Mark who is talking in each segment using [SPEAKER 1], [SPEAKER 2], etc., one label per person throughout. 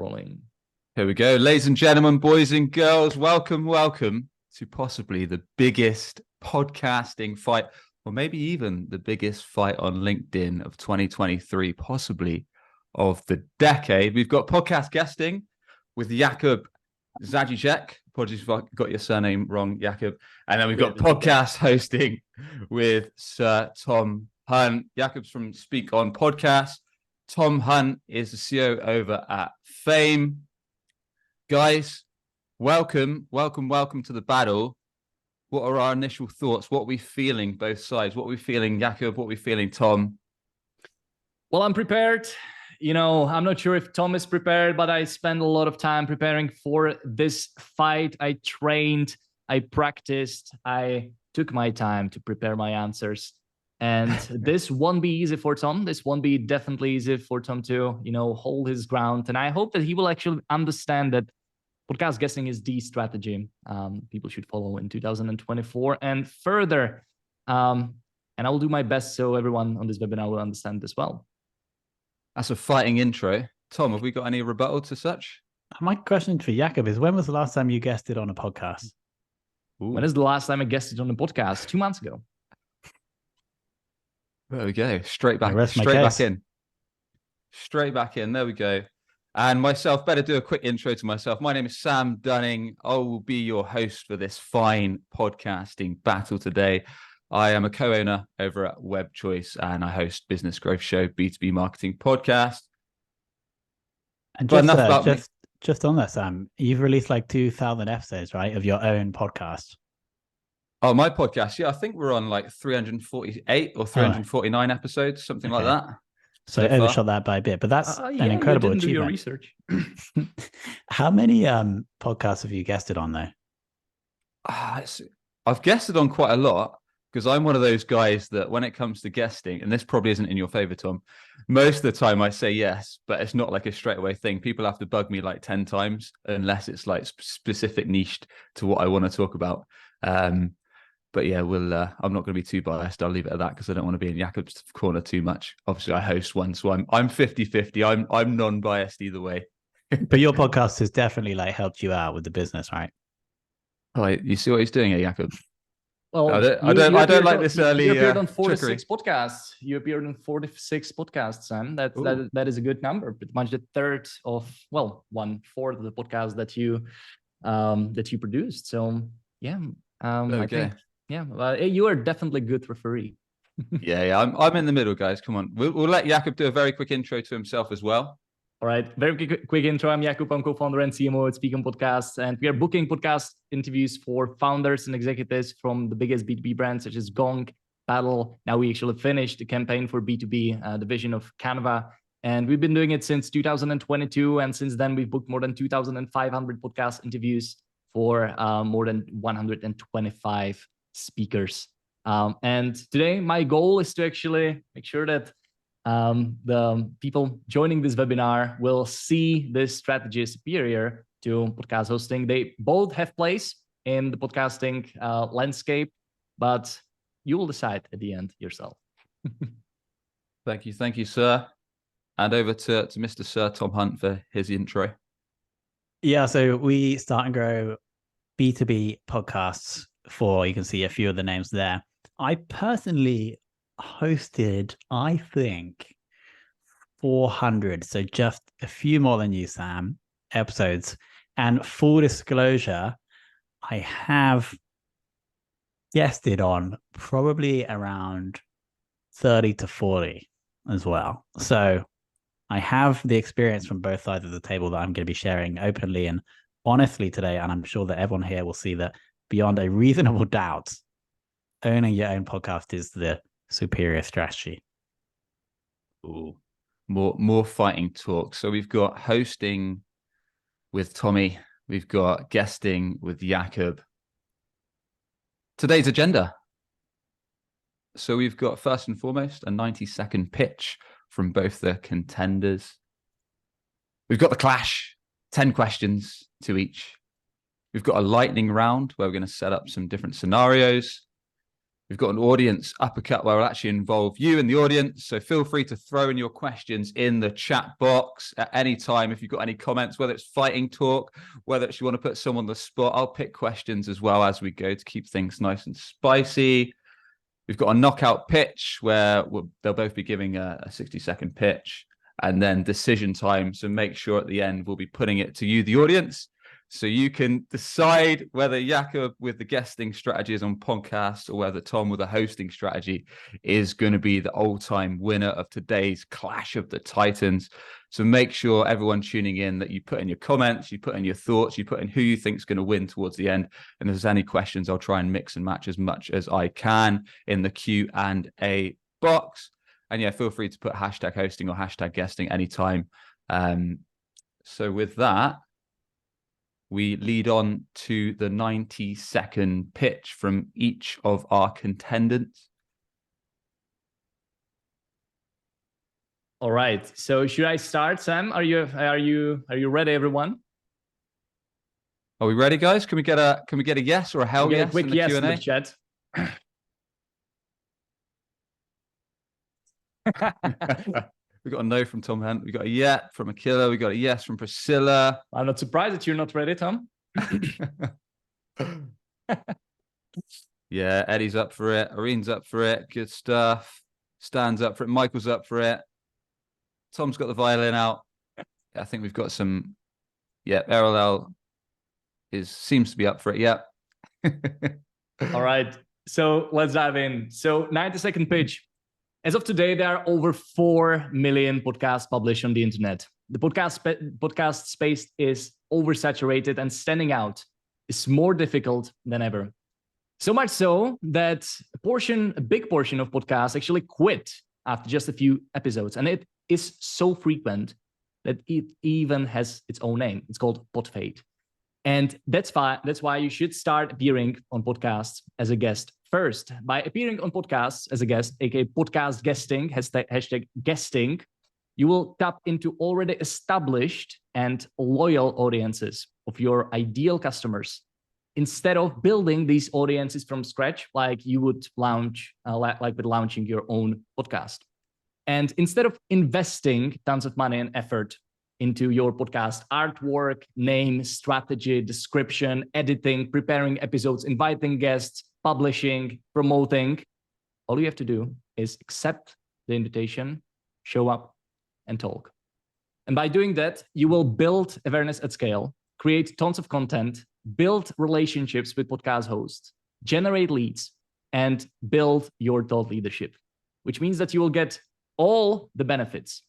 [SPEAKER 1] rolling.
[SPEAKER 2] Here we go. Ladies and gentlemen, boys and girls, welcome to possibly the biggest podcasting fight, or maybe even the biggest fight on LinkedIn of 2023, possibly of the decade. We've got podcast guesting with Jakub Zajicek. Apologies if I got your surname wrong, Jakub. And then we've got podcast hosting with Sir Tom Hunt. Jakub's from Speak On Podcast. Tom Hunt is the CEO over at Fame. Guys, welcome to the battle. What are our initial thoughts? What are we feeling, both sides? What are we feeling, Jakub? What are we feeling, Tom?
[SPEAKER 1] Well, I'm prepared. I'm not sure if Tom is prepared, but I spent a lot of time preparing for this fight. I trained, I practiced, I took my time to prepare my answers. And this won't be easy for Tom. This won't be definitely easy for Tom to, hold his ground. And I hope that he will actually understand that podcast guesting is the strategy people should follow in 2024 and further. And I will do my best so everyone on this webinar will understand as well.
[SPEAKER 2] That's a fighting intro. Tom, have we got any rebuttal to such?
[SPEAKER 3] My question for Jakub is, when was the last time you guested on a podcast?
[SPEAKER 1] Ooh. When is the last time I guested on a podcast? 2 months ago.
[SPEAKER 2] There we go. Straight back in. There we go. And myself, better do a quick intro to myself. My name is Sam Dunning. I will be your host for this fine podcasting battle today. I am a co-owner over at Web Choice, and I host Business Growth Show, B2B Marketing Podcast.
[SPEAKER 3] And just on that, Sam, you've released like 2,000 episodes, right, of your own podcast.
[SPEAKER 2] Oh, my podcast? Yeah, I think we're on like 348 or 349 episodes, something like that.
[SPEAKER 3] So overshot that by a bit, but that's an incredible achievement. Do your
[SPEAKER 1] research.
[SPEAKER 3] How many podcasts have you guested on, though?
[SPEAKER 2] I've guested on quite a lot, because I'm one of those guys that when it comes to guesting, and this probably isn't in your favor, Tom, most of the time I say yes, but it's not like a straightaway thing. People have to bug me like 10 times unless it's like specific niched to what I want to talk about. But yeah, I'm not going to be too biased. I'll leave it at that because I don't want to be in Jakub's corner too much. Obviously, I host one, so I'm 50-50. I'm non-biased either way.
[SPEAKER 3] But your podcast has definitely like helped you out with the business, right?
[SPEAKER 2] Oh, you see what he's doing here, Jakub?
[SPEAKER 1] Well, I don't like this early. You appeared on 46 podcasts. You appeared on 46 podcasts, Sam. That is a good number. Pretty much the third of 1/4 of the podcast that you produced. So yeah, I think. Yeah, you are definitely a good referee.
[SPEAKER 2] yeah, I'm in the middle, guys. Come on, we'll let Jakub do a very quick intro to himself as well.
[SPEAKER 1] All right, very quick intro. I'm Jakub. I'm co-founder and CMO at Speak On Podcast, and we are booking podcast interviews for founders and executives from the biggest B2B brands such as Gong, Battle. Now we actually finished the campaign for B2B division of Canva, and we've been doing it since 2022. And since then, we've booked more than 2,500 podcast interviews for more than 125 speakers. And today, my goal is to actually make sure that the people joining this webinar will see this strategy is superior to podcast hosting. They both have place in the podcasting landscape, but you will decide at the end yourself.
[SPEAKER 2] Thank you, sir. And over to Mr. Sir Tom Hunt for his intro.
[SPEAKER 3] Yeah, so we start and grow B2B podcasts for, you can see a few of the names there. I personally hosted, I think, 400, so just a few more than you, Sam, episodes. And full disclosure, I have guested on probably around 30 to 40 as well. So I have the experience from both sides of the table that I'm going to be sharing openly and honestly today, and I'm sure that everyone here will see that beyond a reasonable doubt, owning your own podcast is the superior strategy.
[SPEAKER 2] Ooh, more fighting talk. So we've got hosting with Tommy. We've got guesting with Jakub. Today's agenda. So we've got first and foremost a 90-second pitch from both the contenders. We've got the clash, 10 questions to each. We've got a lightning round where we're going to set up some different scenarios. We've got an audience uppercut where we'll actually involve you in the audience. So feel free to throw in your questions in the chat box at any time. If you've got any comments, whether it's fighting talk, whether it's you want to put someone on the spot, I'll pick questions as well as we go to keep things nice and spicy. We've got a knockout pitch where they'll both be giving a 60-second pitch and then decision time. So make sure at the end, we'll be putting it to you, the audience, so you can decide whether Jakub with the guesting strategies on podcasts or whether Tom with a hosting strategy is going to be the all-time winner of today's Clash of the Titans. So make sure everyone tuning in that you put in your comments, you put in your thoughts, you put in who you think is going to win towards the end. And if there's any questions, I'll try and mix and match as much as I can in the Q&A box. And yeah, feel free to put hashtag hosting or hashtag guesting anytime. So with that, we lead on to the 90-second pitch from each of our contendants.
[SPEAKER 1] All right. So should I start, Sam? Are you ready, everyone?
[SPEAKER 2] Are we ready, guys? Can we get a yes or a hell yes?
[SPEAKER 1] A quick
[SPEAKER 2] in the
[SPEAKER 1] yes
[SPEAKER 2] Q&A?
[SPEAKER 1] in the chat.
[SPEAKER 2] We got a no from Tom Hunt. We got a yeah from Akila. We got a yes from Priscilla.
[SPEAKER 1] I'm not surprised that you're not ready, Tom.
[SPEAKER 2] Yeah, Eddie's up for it. Irene's up for it. Good stuff. Stan's up for it. Michael's up for it. Tom's got the violin out. I think we've got some. Yeah, Errol seems to be up for it. Yeah.
[SPEAKER 1] All right. So let's dive in. So 90-second pitch. As of today, there are over 4 million podcasts published on the internet. The podcast space is oversaturated, and standing out is more difficult than ever. So much so that a big portion of podcasts actually quit after just a few episodes. And it is so frequent that it even has its own name. It's called pod fade. And that's why you should start appearing on podcasts as a guest first. By appearing on podcasts as a guest, aka podcast guesting, hashtag guesting, you will tap into already established and loyal audiences of your ideal customers, instead of building these audiences from scratch, like you would launch, like with launching your own podcast. And instead of investing tons of money and effort into your podcast artwork, name, strategy, description, editing, preparing episodes, inviting guests, publishing, promoting, all you have to do is accept the invitation, show up, and talk. And by doing that, you will build awareness at scale, create tons of content, build relationships with podcast hosts, generate leads, and build your thought leadership, which means that you will get all the benefits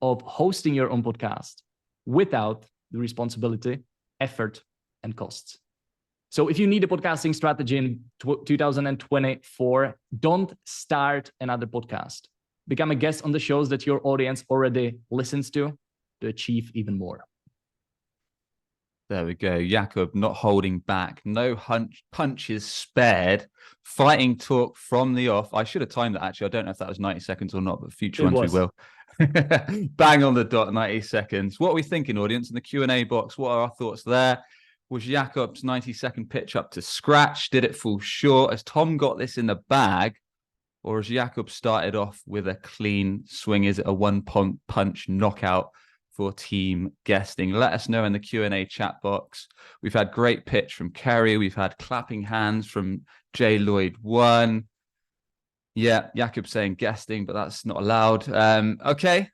[SPEAKER 1] of hosting your own podcast without the responsibility, effort, and costs. So if you need a podcasting strategy in 2024, don't start another podcast. Become a guest on the shows that your audience already listens to achieve even more.
[SPEAKER 2] There we go. Jakub not holding back. No punches spared. Fighting talk from the off. I should have timed that, actually. I don't know if that was 90 seconds or not, but future ones we will. Bang on the dot, 90 seconds. What are we thinking, audience? In the Q&A box, what are our thoughts there? Was Jakub's 90-second pitch up to scratch? Did it fall short? Has Tom got this in the bag? Or has Jakub started off with a clean swing? Is it a one-punch knockout for team guesting? Let us know in the Q&A chat box. We've had great pitch from Kerry. We've had clapping hands from J. Lloyd 1. Yeah, Jakub saying guesting, but that's not allowed. Okay.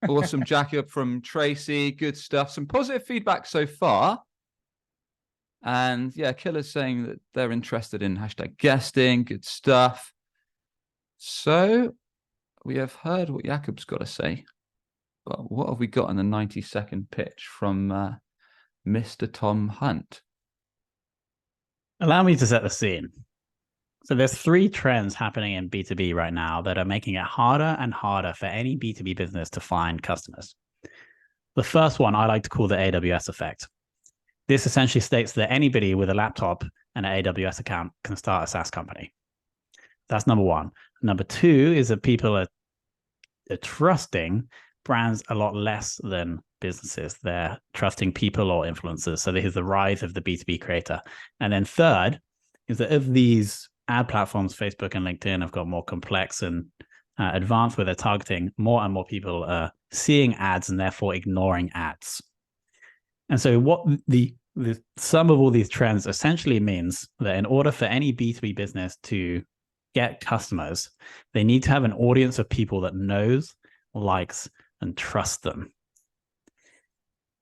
[SPEAKER 2] Awesome, Jakub from Tracy. Good stuff. Some positive feedback so far. And yeah, Killer's saying that they're interested in hashtag guesting. Good stuff. So we have heard what Jakub's got to say. But what have we got in the 90-second pitch from Mr. Tom Hunt?
[SPEAKER 3] Allow me to set the scene. So there's 3 trends happening in B2B right now that are making it harder and harder for any B2B business to find customers. The first one I like to call the AWS effect. This essentially states that anybody with a laptop and an AWS account can start a SaaS company. That's number one. Number 2 is that people are trusting brands a lot less than businesses. They're trusting people or influencers. So this is the rise of the B2B creator. And then third is that of these ad platforms, Facebook and LinkedIn, have got more complex and advanced with their targeting, more and more people are seeing ads and therefore ignoring ads. And so what the sum of all these trends essentially means that in order for any B2B business to get customers, they need to have an audience of people that knows, likes, and trusts them.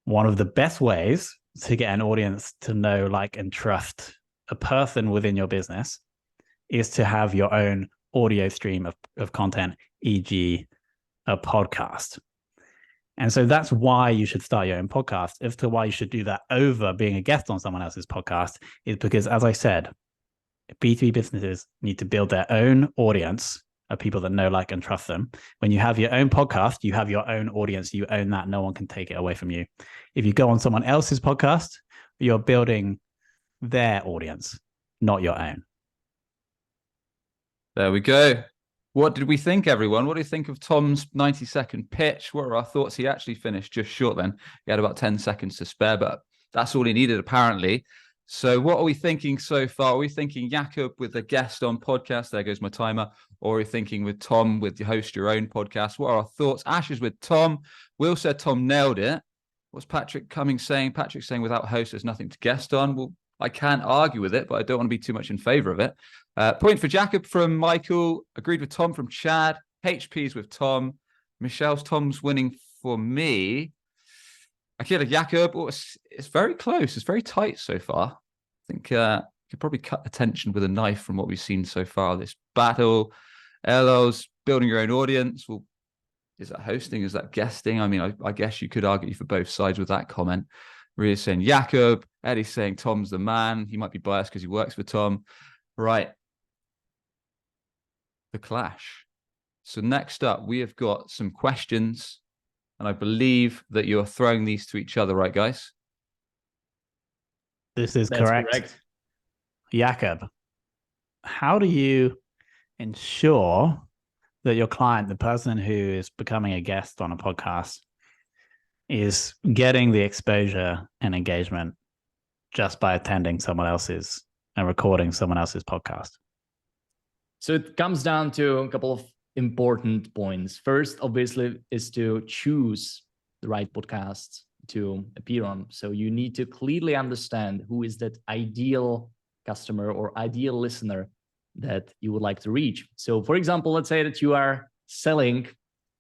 [SPEAKER 3] One of the best ways to get an audience to know, like, and trust a person within your business is to have your own audio stream of content, e.g., a podcast. And so that's why you should start your own podcast. As to why you should do that over being a guest on someone else's podcast is because, as I said, B2B businesses need to build their own audience of people that know, like, and trust them. When you have your own podcast, you have your own audience. You own that. No one can take it away from you. If you go on someone else's podcast, you're building their audience, not your own.
[SPEAKER 2] There we go. What did we think, everyone? What do you think of Tom's 90-second pitch? What are our thoughts? He actually finished just short then. He had about 10 seconds to spare, but that's all he needed, apparently. So what are we thinking so far? Are we thinking Jakub with a guest on podcast? There goes my timer. Or are we thinking with Tom with the host your own podcast? What are our thoughts? Ash is with Tom. Will said Tom nailed it. What's Patrick Cummings saying? Patrick's saying without host, there's nothing to guest on. Well, I can't argue with it, but I don't want to be too much in favor of it. Point for Jakub from Michael. Agreed with Tom from Chad. HP's with Tom. Tom's winning for me. Akira Jakub. Oh, it's very close. It's very tight so far. I think you could probably cut the tension with a knife from what we've seen so far. This battle. Elo's building your own audience. Well, is that hosting? Is that guesting? I mean, I guess you could argue for both sides with that comment. Ria's saying Jakub. Eddie's saying Tom's the man. He might be biased because he works for Tom. Right. The clash. So next up, we have got some questions. And I believe that you're throwing these to each other, right, guys?
[SPEAKER 3] This is correct. Jakub, how do you ensure that your client, the person who is becoming a guest on a podcast, is getting the exposure and engagement just by attending someone else's and recording someone else's podcast?
[SPEAKER 1] So it comes down to a couple of important points. First, obviously, is to choose the right podcast to appear on. So you need to clearly understand who is that ideal customer or ideal listener that you would like to reach. So for example, let's say that you are selling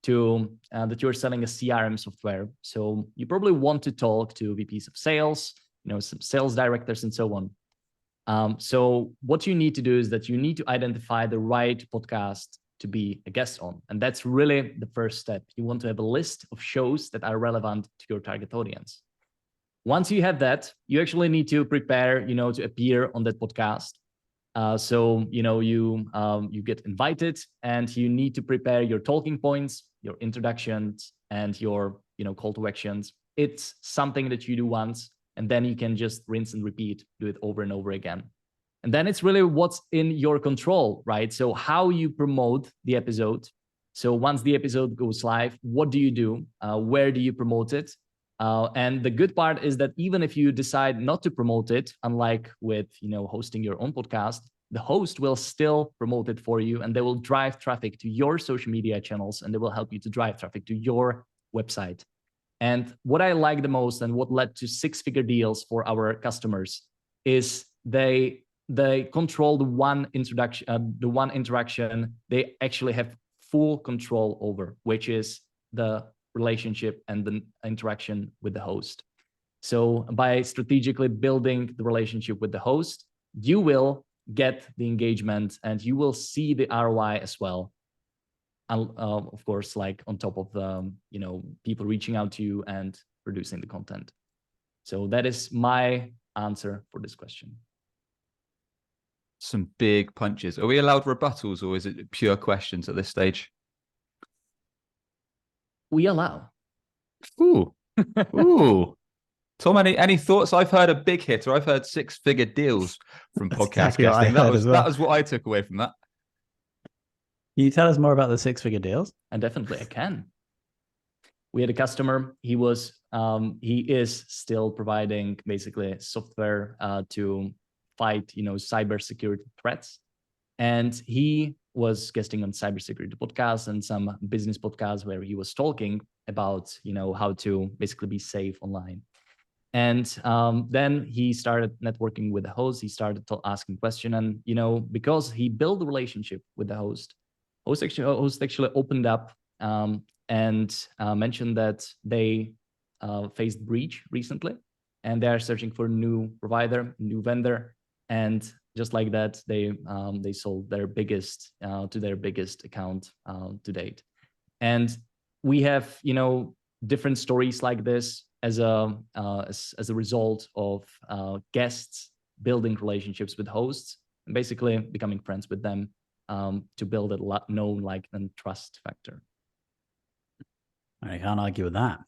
[SPEAKER 1] that you're selling a CRM software. So you probably want to talk to VPs of sales, some sales directors and so on. So what you need to do is that you need to identify the right podcast to be a guest on. And that's really the first step. You want to have a list of shows that are relevant to your target audience. Once you have that, you actually need to prepare, to appear on that podcast. So you get invited and you need to prepare your talking points, your introductions, and your call to actions. It's something that you do once, and then you can just rinse and repeat, do it over and over again. And then it's really what's in your control, right? So how you promote the episode. So once the episode goes live, what do you do? Where do you promote it? And the good part is that even if you decide not to promote it, unlike with hosting your own podcast, the host will still promote it for you, and they will drive traffic to your social media channels, and they will help you to drive traffic to your website. And what I like the most, and what led to six-figure deals for our customers, is they control the one interaction they actually have full control over, which is the relationship and the interaction with the host. So by strategically building the relationship with the host, you will get the engagement and you will see the ROI as well. And of course, like on top of the, people reaching out to you and producing the content. So that is my answer for this question.
[SPEAKER 2] Some big punches. Are we allowed rebuttals, or is it pure questions at this stage?
[SPEAKER 1] We allow.
[SPEAKER 2] Ooh. Ooh. Tom, any thoughts? I've heard a big hit, or I've heard six-figure deals from podcast guesting. That was what I took away from that.
[SPEAKER 3] Can you tell us more about the six-figure deals?
[SPEAKER 1] And definitely I can. We had a customer. He is still providing basically software to fight, cybersecurity threats. And he was guesting on cybersecurity podcasts and some business podcasts where he was talking about, how to basically be safe online. And then he started networking with the host. He started asking questions, and because he built a relationship with the host actually opened up and mentioned that they faced breach recently, and they are searching for a new provider, new vendor, and just like that, they sold their biggest account to date. And we have different stories like this as a result of guests building relationships with hosts and basically becoming friends with them to build a known, like, and trust factor.
[SPEAKER 3] I can't argue with that.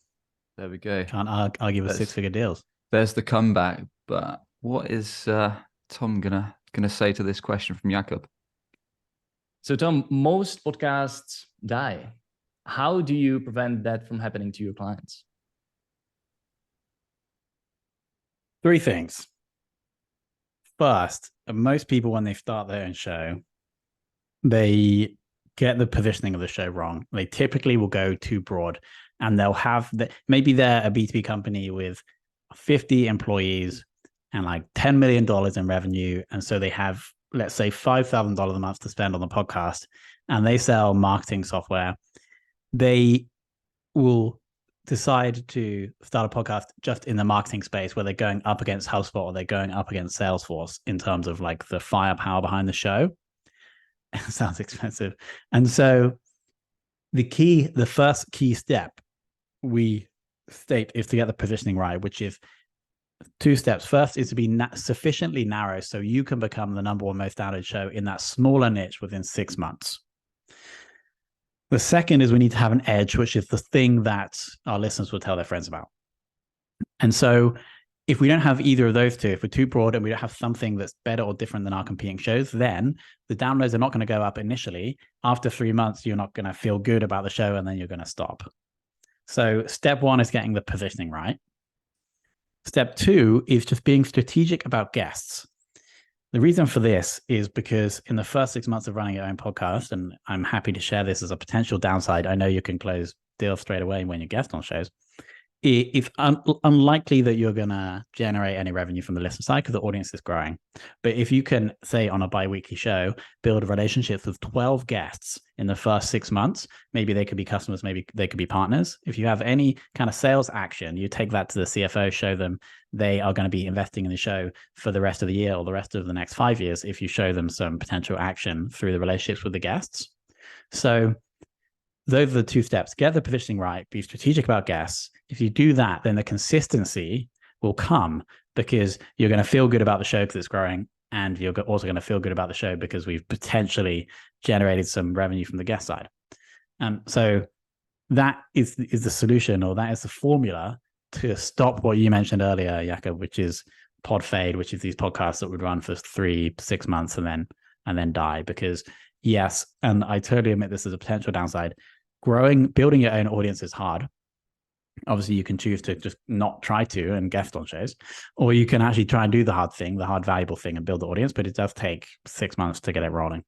[SPEAKER 2] There we go.
[SPEAKER 3] Can't argue with six-figure deals.
[SPEAKER 2] There's the comeback. But what is Tom gonna say to this question from Jakub?
[SPEAKER 1] So Tom, most podcasts die. How do you prevent that from happening to your clients?
[SPEAKER 3] 3 things. First, most people, when they start their own show, they get the positioning of the show wrong. They typically will go too broad, and they'll have maybe they're a B2B company with 50 employees and like $10 million in revenue. And so they have, let's say, $5,000 a month to spend on the podcast, and they sell marketing software. They will decide to start a podcast just in the marketing space where they're going up against HubSpot or they're going up against Salesforce in terms of like the firepower behind the show. It sounds expensive. And so the first key step we state is to get the positioning right, which is 2 steps. First is to be sufficiently narrow so you can become the number 1 most downloaded show in that smaller niche within 6 months. The second is we need to have an edge, which is the thing that our listeners will tell their friends about. And so if we don't have either of those 2, if we're too broad and we don't have something that's better or different than our competing shows, then the downloads are not going to go up initially. After 3 months, you're not going to feel good about the show, and then you're going to stop. So step 1 is getting the positioning right. Step 2 is just being strategic about guests. The reason for this is because in the first 6 months of running your own podcast, and I'm happy to share this as a potential downside, I know you can close deals straight away when you guest on shows. It's unlikely that you're going to generate any revenue from the listener side because the audience is growing. But if you can, say, on a bi-weekly show, build relationships with 12 guests in the first 6 months, maybe they could be customers, maybe they could be partners. If you have any kind of sales action, you take that to the CFO, show them they are going to be investing in the show for the rest of the year or the rest of the next 5 years if you show them some potential action through the relationships with the guests. So those are the 2 steps. Get the positioning right, be strategic about guests. If you do that, then the consistency will come because you're going to feel good about the show because it's growing, and you're also going to feel good about the show because we've potentially generated some revenue from the guest side. So that is the solution, or that is the formula to stop what you mentioned earlier, Jakub, which is pod fade, which is these podcasts that would run for 3-6 months and then die. Because yes, and I totally admit this as a potential downside, building your own audience is hard. Obviously, you can choose to just not try to and guest on shows, or you can actually try and do the hard thing, the hard, valuable thing, and build the audience. But it does take 6 months to get it rolling.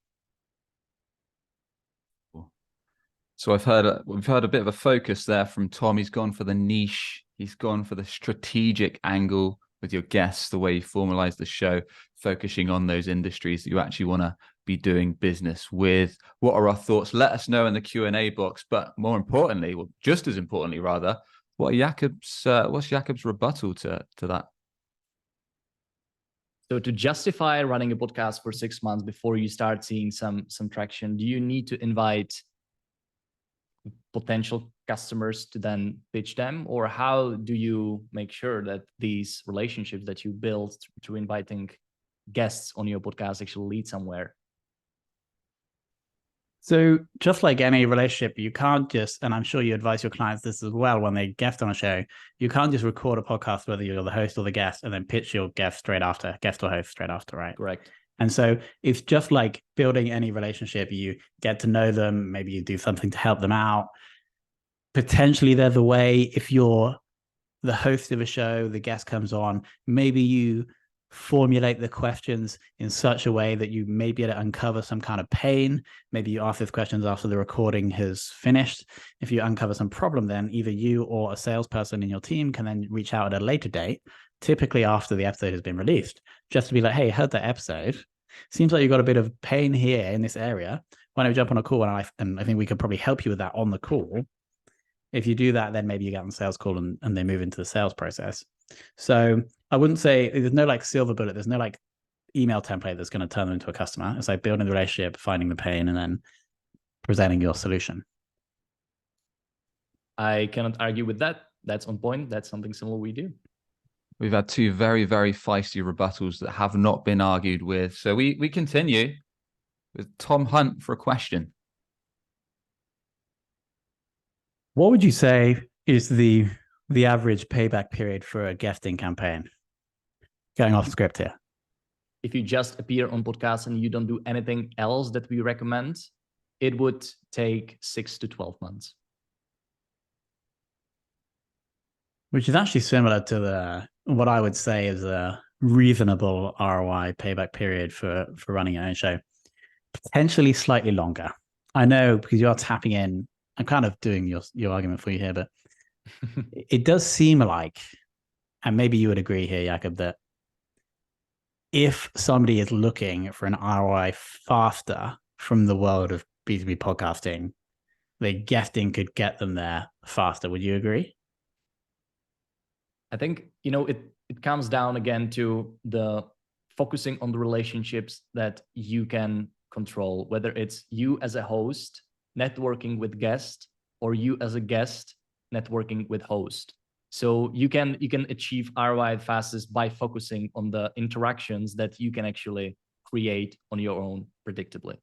[SPEAKER 2] So we've heard a bit of a focus there from Tom. He's gone for the niche. He's gone for the strategic angle with your guests, the way you formalize the show, focusing on those industries that you actually want to be doing business with. What are our thoughts? Let us know in the Q&A box. But more importantly, well, just as importantly, rather, what's Jakub's rebuttal to that?
[SPEAKER 1] So to justify running a podcast for 6 months before you start seeing some traction, do you need to invite potential customers to then pitch them? Or how do you make sure that these relationships that you build through inviting guests on your podcast actually lead somewhere?
[SPEAKER 3] So just like any relationship, you can't just, and I'm sure you advise your clients this as well when they guest on a show, you can't just record a podcast, whether you're the host or the guest, and then pitch your guest or host straight after, right?
[SPEAKER 1] Correct.
[SPEAKER 3] And so it's just like building any relationship. You get to know them, maybe you do something to help them out. Potentially there's a way, if you're the host of a show, the guest comes on, maybe you formulate the questions in such a way that you may be able to uncover some kind of pain. Maybe you ask these questions after the recording has finished. If you uncover some problem, then either you or a salesperson in your team can then reach out at a later date, typically after the episode has been released, just to be like, hey, heard that episode. Seems like you've got a bit of pain here in this area. Why don't we jump on a call? And I think we could probably help you with that on the call. If you do that, then maybe you get on the sales call and they move into the sales process. So I wouldn't say there's no like silver bullet. There's no like email template that's going to turn them into a customer. It's like building the relationship, finding the pain, and then presenting your solution.
[SPEAKER 1] I cannot argue with that. That's on point. That's something similar we do.
[SPEAKER 2] We've had two very, very feisty rebuttals that have not been argued with. So we continue with Tom Hunt for a question.
[SPEAKER 3] What would you say is the average payback period for a guesting campaign? Going off script here.
[SPEAKER 1] If you just appear on podcasts and you don't do anything else that we recommend, it would take 6 to 12 months.
[SPEAKER 3] Which is actually similar to what I would say is a reasonable ROI payback period for running your own show. Potentially slightly longer. I know because you are tapping in. I'm kind of doing your argument for you here, but it does seem like, and maybe you would agree here, Jakub, that if somebody is looking for an ROI faster from the world of B2B podcasting, the guesting could get them there faster. Would you agree?
[SPEAKER 1] I think, it comes down again to the focusing on the relationships that you can control, whether it's you as a host networking with guests or you as a guest networking with host. So you can achieve ROI fastest by focusing on the interactions that you can actually create on your own predictably.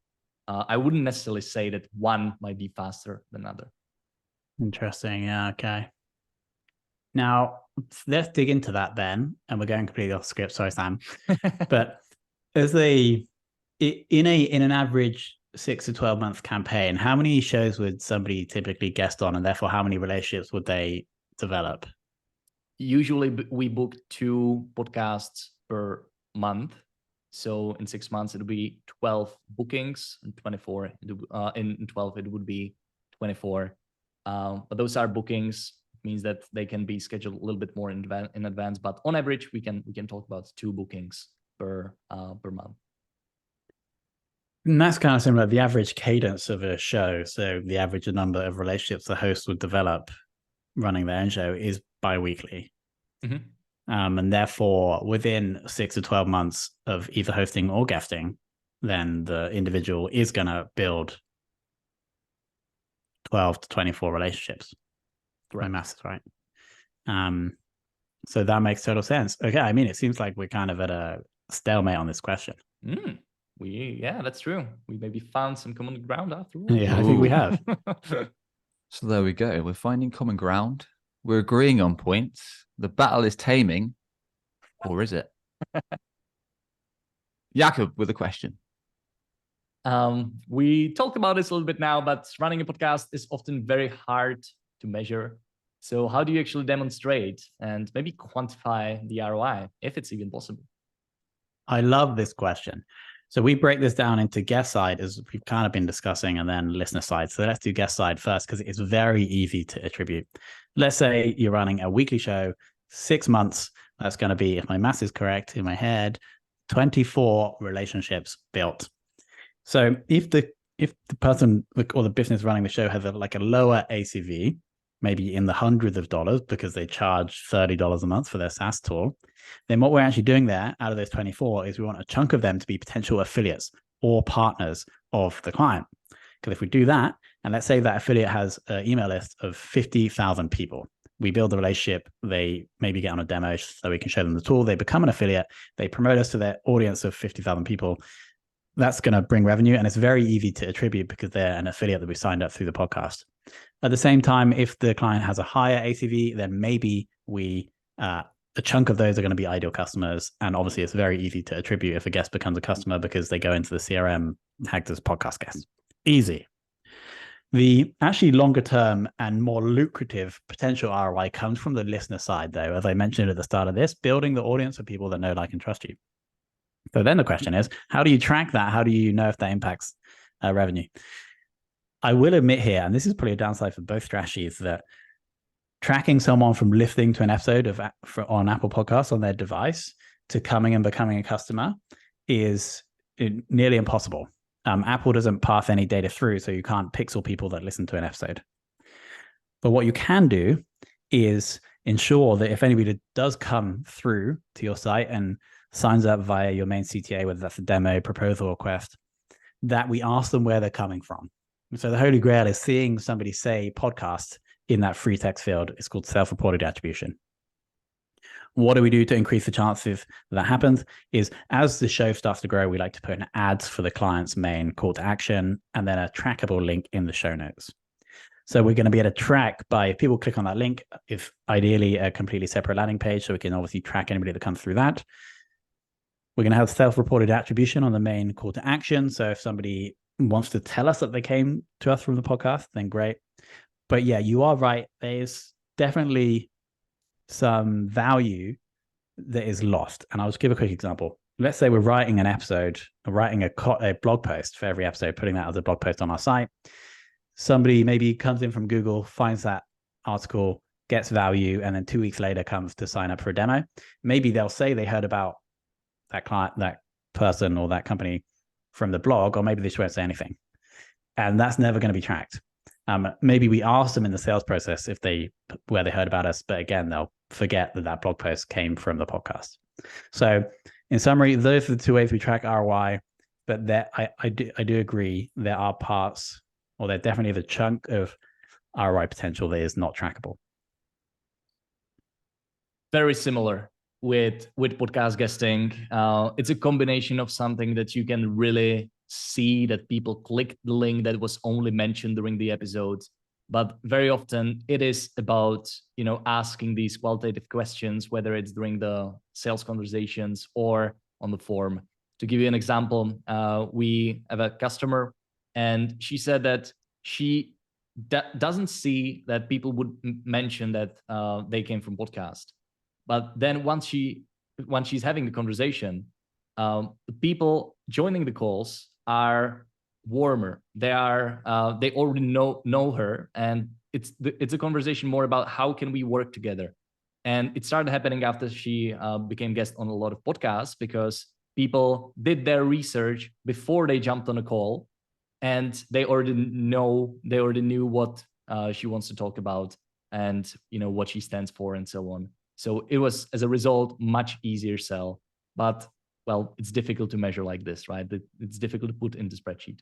[SPEAKER 1] I wouldn't necessarily say that one might be faster than another.
[SPEAKER 3] Interesting. Yeah. Okay. Now let's dig into that then, and we're going completely off script. Sorry, Sam. But in an average 6 to 12 month campaign, how many shows would somebody typically guest on, and therefore how many relationships would they develop?
[SPEAKER 1] Usually we book 2 podcasts per month. So in 6 months, it would be 12 bookings, and 24 in 12, it would be 24. But those are bookings, means that they can be scheduled a little bit more in advance. But on average, we can talk about 2 bookings per month.
[SPEAKER 3] And that's kind of similar. The average cadence of a show, so the average number of relationships the host would develop running their own show, is bi-weekly.
[SPEAKER 1] Mm-hmm.
[SPEAKER 3] And therefore, within 6 to 12 months of either hosting or guesting, then the individual is going to build 12 to 24 relationships. My maths is right. So that makes total sense. Okay, I mean, it seems like we're kind of at a stalemate on this question.
[SPEAKER 1] Yeah, that's true. We maybe found some common ground after all.
[SPEAKER 3] Yeah, I think we have.
[SPEAKER 2] So there we go. We're finding common ground. We're agreeing on points. The battle is taming, or is it? Jakub with a question.
[SPEAKER 1] We talked about this a little bit now, but running a podcast is often very hard to measure. So how do you actually demonstrate and maybe quantify the ROI, if it's even possible?
[SPEAKER 3] I love this question. So we break this down into guest side, as we've kind of been discussing, and then listener side. So let's do guest side first, because it's very easy to attribute. Let's say you're running a weekly show, 6 months. That's going to be, if my math is correct in my head, 24 relationships built. So if the person or the business running the show has a lower ACV, maybe in the hundreds of dollars because they charge $30 a month for their SaaS tool, then what we're actually doing there out of those 24 is we want a chunk of them to be potential affiliates or partners of the client. Because if we do that, and let's say that affiliate has an email list of 50,000 people, we build the relationship, they maybe get on a demo so we can show them the tool, they become an affiliate, they promote us to their audience of 50,000 people. That's going to bring revenue, and it's very easy to attribute because they're an affiliate that we signed up through the podcast. At the same time, if the client has a higher ACV, then maybe a chunk of those are going to be ideal customers. And obviously, it's very easy to attribute if a guest becomes a customer because they go into the CRM tagged as podcast guest. Easy. The actually longer term and more lucrative potential ROI comes from the listener side, though, as I mentioned at the start of this, building the audience of people that know, like, and trust you. So then the question is, how do you track that? How do you know if that impacts revenue? I will admit here, and this is probably a downside for both strategies, that tracking someone from listening to an episode on Apple Podcasts on their device to coming and becoming a customer is nearly impossible. Apple doesn't pass any data through, so you can't pixel people that listen to an episode. But what you can do is ensure that if anybody does come through to your site and signs up via your main CTA, whether that's a demo, proposal, or request, that we ask them where they're coming from. So the holy grail is seeing somebody say podcast in that free text field. It's called self-reported attribution. What do we do to increase the chances that happens is, as the show starts to grow, we like to put in ads for the client's main call to action and then a trackable link in the show notes. So we're going to be able to track by, if people click on that link, if ideally a completely separate landing page, so we can obviously track anybody that comes through that. We're going to have self-reported attribution on the main call to action. So if somebody wants to tell us that they came to us from the podcast, then great. But yeah, you are right. There's definitely some value that is lost. And I'll just give a quick example. Let's say we're writing an episode, writing a blog post for every episode, putting that as a blog post on our site. Somebody maybe comes in from Google, finds that article, gets value, and then 2 weeks later comes to sign up for a demo. Maybe they'll say they heard about that client, that person, or that company from the blog, or maybe they just won't say anything. And that's never going to be tracked. Maybe we ask them in the sales process where they heard about us, but again, they'll forget that blog post came from the podcast. So in summary, those are the two ways we track ROI, but I do agree there are parts, or there definitely is a chunk of ROI potential that is not trackable.
[SPEAKER 1] Very similar with podcast guesting. It's a combination of something that you can really see that people clicked the link that was only mentioned during the episode, but very often it is about asking these qualitative questions, whether it's during the sales conversations or on the form. To give you an example, we have a customer, and she said that she doesn't see that people would mention that they came from podcast, but then once she's having the conversation, the people joining the calls are warmer. They already know her, and it's a conversation more about how can we work together. And it started happening after she became guest on a lot of podcasts, because people did their research before they jumped on a call, and they already knew what she wants to talk about, and what she stands for, and so on. So it was, as a result, much easier sell. But well, it's difficult to measure like this, right? It's difficult to put in the spreadsheet.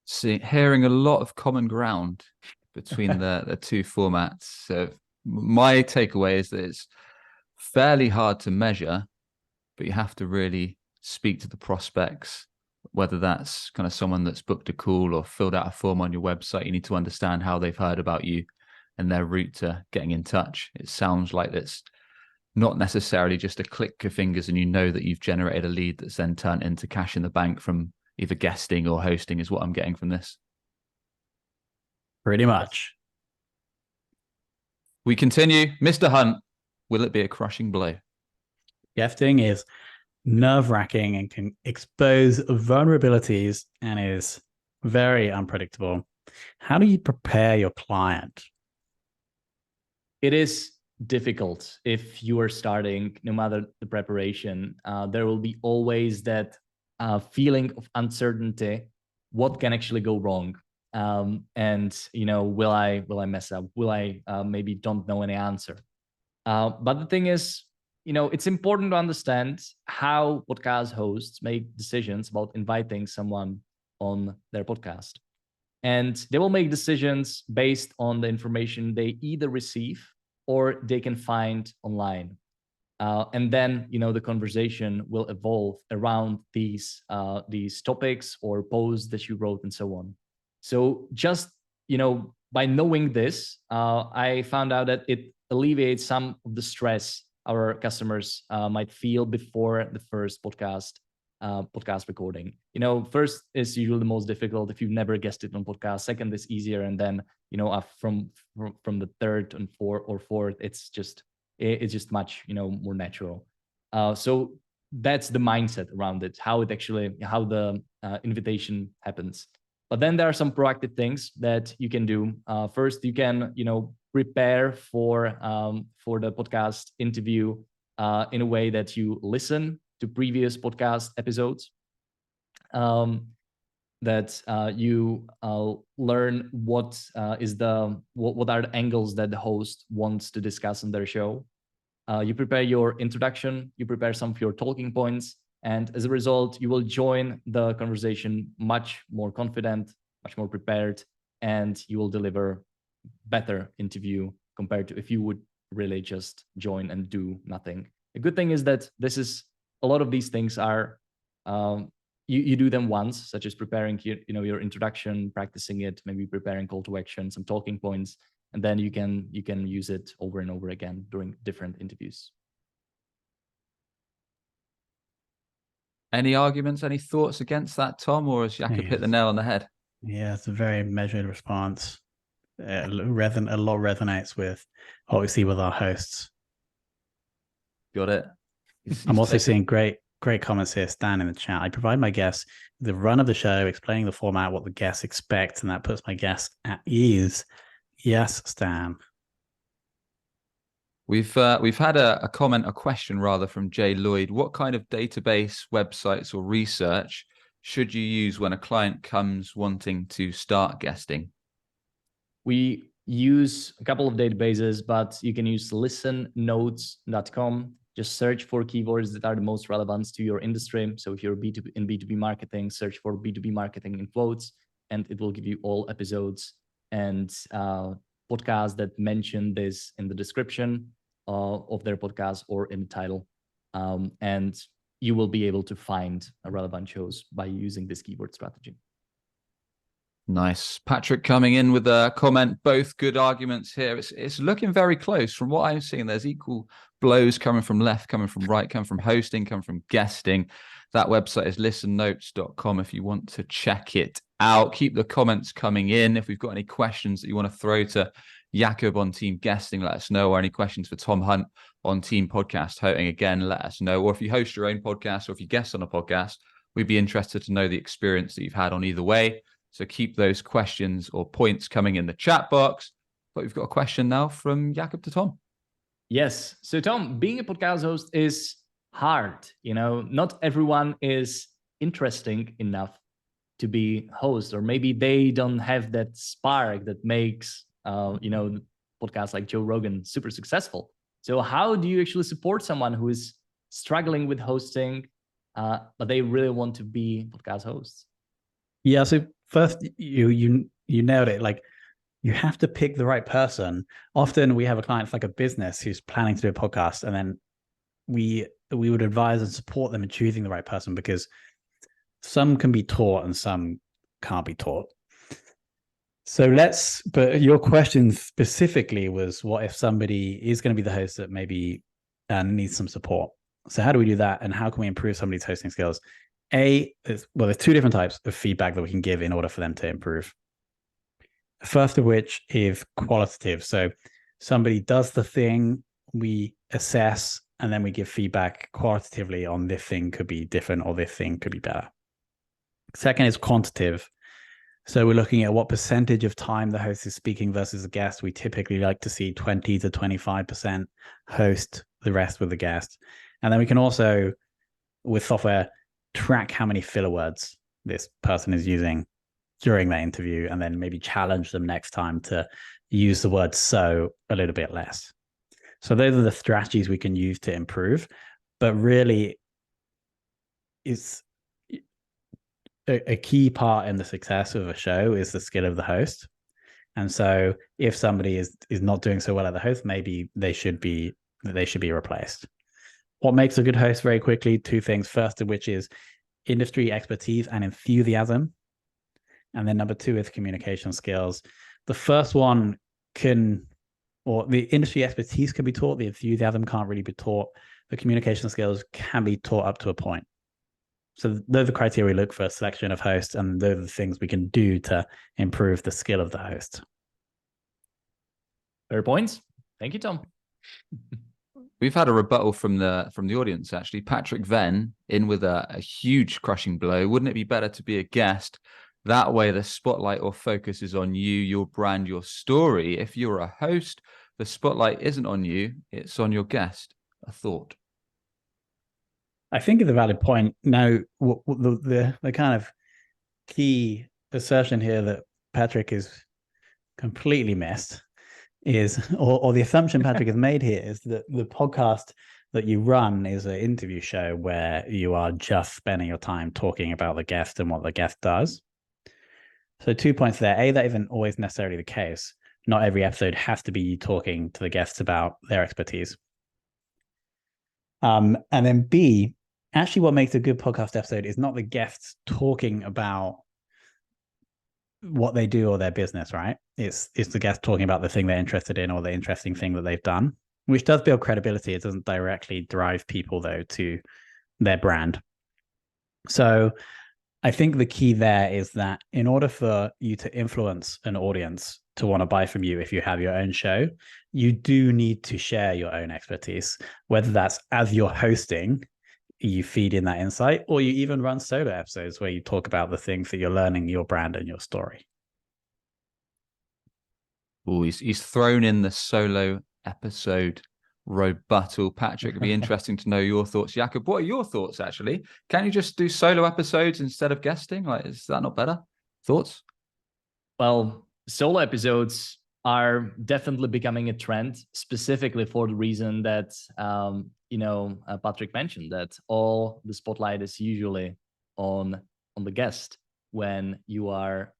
[SPEAKER 2] See, hearing a lot of common ground between the two formats. So my takeaway is that it's fairly hard to measure, but you have to really speak to the prospects, whether that's kind of someone that's booked a call or filled out a form on your website. You need to understand how they've heard about you and their route to getting in touch. It sounds like it's not necessarily just a click of fingers and that you've generated a lead that's then turned into cash in the bank from either guesting or hosting, is what I'm getting from this.
[SPEAKER 3] Pretty much.
[SPEAKER 2] We continue. Mr. Hunt, will it be a crushing blow?
[SPEAKER 3] Guesting is nerve-wracking and can expose vulnerabilities and is very unpredictable. How do you prepare your client?
[SPEAKER 1] It is difficult if you are starting. No matter the preparation, there will be always that feeling of uncertainty. What can actually go wrong? And will I mess up? Will I maybe don't know any answer? But the thing is, it's important to understand how podcast hosts make decisions about inviting someone on their podcast. And they will make decisions based on the information they either receive or they can find online. And then, the conversation will evolve around these topics or posts that you wrote and so on. So just, by knowing this, I found out that it alleviates some of the stress our customers might feel before the first podcast. podcast recording. First is usually the most difficult if you've never guested on podcast. Second is easier, and then from the third and fourth, it's just much more natural. So that's the mindset around it, how the invitation happens. But then there are some proactive things that you can do. First, you can prepare for the podcast interview in a way that you listen to previous podcast episodes, that you learn what are the angles that the host wants to discuss on their show. You prepare your introduction, you prepare some of your talking points, and as a result, you will join the conversation much more confident, much more prepared, and you will deliver better interview compared to if you would really just join and do nothing. The good thing is that a lot of these things are you do them once, such as preparing your introduction, practicing it, maybe preparing call to action, some talking points, and then you can use it over and over again during different interviews.
[SPEAKER 2] Any arguments, any thoughts against that, Tom, or has Jakub hit the nail on the head?
[SPEAKER 3] Yeah, it's a very measured response. A lot resonates with what we see with our hosts.
[SPEAKER 2] Got it.
[SPEAKER 3] I'm also seeing great comments here. Stan in the chat. I provide my guests the run of the show, explaining the format, what the guests expect, and that puts my guests at ease. Yes, Stan.
[SPEAKER 2] We've had a question rather from Jay Lloyd. What kind of database, websites, or research should you use when a client comes wanting to start guesting?
[SPEAKER 1] We use a couple of databases, but you can use listennotes.com. Just search for keywords that are the most relevant to your industry. So if you're in B2B marketing, search for B2B marketing in quotes, and it will give you all episodes and podcasts that mention this in the description of their podcast or in the title. And you will be able to find relevant shows by using this keyword strategy.
[SPEAKER 2] Nice. Patrick coming in with a comment. Both good arguments here. It's looking very close. From what I'm seeing, there's equal blows coming from left, coming from right, coming from hosting, coming from guesting. That website is listennotes.com if you want to check it out. Keep the comments coming in. If we've got any questions that you want to throw to Jakub on team guesting, let us know. Or any questions for Tom Hunt on team podcast hosting, again, let us know. Or if you host your own podcast or if you guest on a podcast, we'd be interested to know the experience that you've had on either way. So keep those questions or points coming in the chat box. But we've got a question now from Jakub to Tom.
[SPEAKER 1] Yes. So Tom, being a podcast host is hard. Not everyone is interesting enough to be host, or maybe they don't have that spark that makes, podcasts like Joe Rogan super successful. So how do you actually support someone who is struggling with hosting, but they really want to be podcast hosts?
[SPEAKER 3] Yeah. So first, you nailed it. Like, you have to pick the right person. Often we have a client like a business who's planning to do a podcast, and then we would advise and support them in choosing the right person, because some can be taught and some can't be taught. But your question specifically was, what if somebody is going to be the host that maybe needs some support? So how do we do that? And how can we improve somebody's hosting skills? There's two different types of feedback that we can give in order for them to improve. The first of which is qualitative. So somebody does the thing, we assess, and then we give feedback qualitatively on this thing could be different or this thing could be better. Second is quantitative. So we're looking at what percentage of time the host is speaking versus the guest. We typically like to see 20 to 25% host, the rest with the guest. And then we can also, with software, track how many filler words this person is using during that interview, and then maybe challenge them next time to use the word "so" a little bit less. So those are the strategies we can use to improve. But really, it's a key part in the success of a show is the skill of the host. And so if somebody is not doing so well at the host, maybe they should be replaced. What makes a good host? Very quickly, two things. First of which is industry expertise and enthusiasm. And then number two is communication skills. The first one the industry expertise can be taught. The enthusiasm can't really be taught. The communication skills can be taught up to a point. So those are the criteria we look for selection of hosts, and those are the things we can do to improve the skill of the host.
[SPEAKER 1] Fair points. Thank you, Tom.
[SPEAKER 2] We've had a rebuttal from the audience, actually. Patrick Venn in with a huge crushing blow. Wouldn't it be better to be a guest? That way the spotlight or focus is on you, your brand, your story. If you're a host, the spotlight isn't on you, it's on your guest. A thought.
[SPEAKER 3] I think it's a valid point. Now, the kind of key assertion here that Patrick is completely missed is, or the assumption Patrick has made here is that the podcast that you run is an interview show where you are just spending your time talking about the guest and what the guest does. So 2 points there. A, that isn't always necessarily the case. Not every episode has to be you talking to the guests about their expertise. And then B, actually what makes a good podcast episode is not the guests talking about what they do or their business, right? It's the guest talking about the thing they're interested in or the interesting thing that they've done, which does build credibility. It doesn't directly drive people, though, to their brand. So I think the key there is that in order for you to influence an audience to want to buy from you, if you have your own show, you do need to share your own expertise, whether that's as you're hosting, you feed in that insight, or you even run solo episodes where you talk about the things that you're learning, your brand and your story.
[SPEAKER 2] Oh, he's thrown in the solo episode rebuttal. Patrick, it'd be interesting to know your thoughts. Jakub, what are your thoughts, actually? Can you just do solo episodes instead of guesting? Like, is that not better? Thoughts?
[SPEAKER 1] Well, solo episodes are definitely becoming a trend, specifically for the reason that Patrick mentioned, that all the spotlight is usually on the guest when you are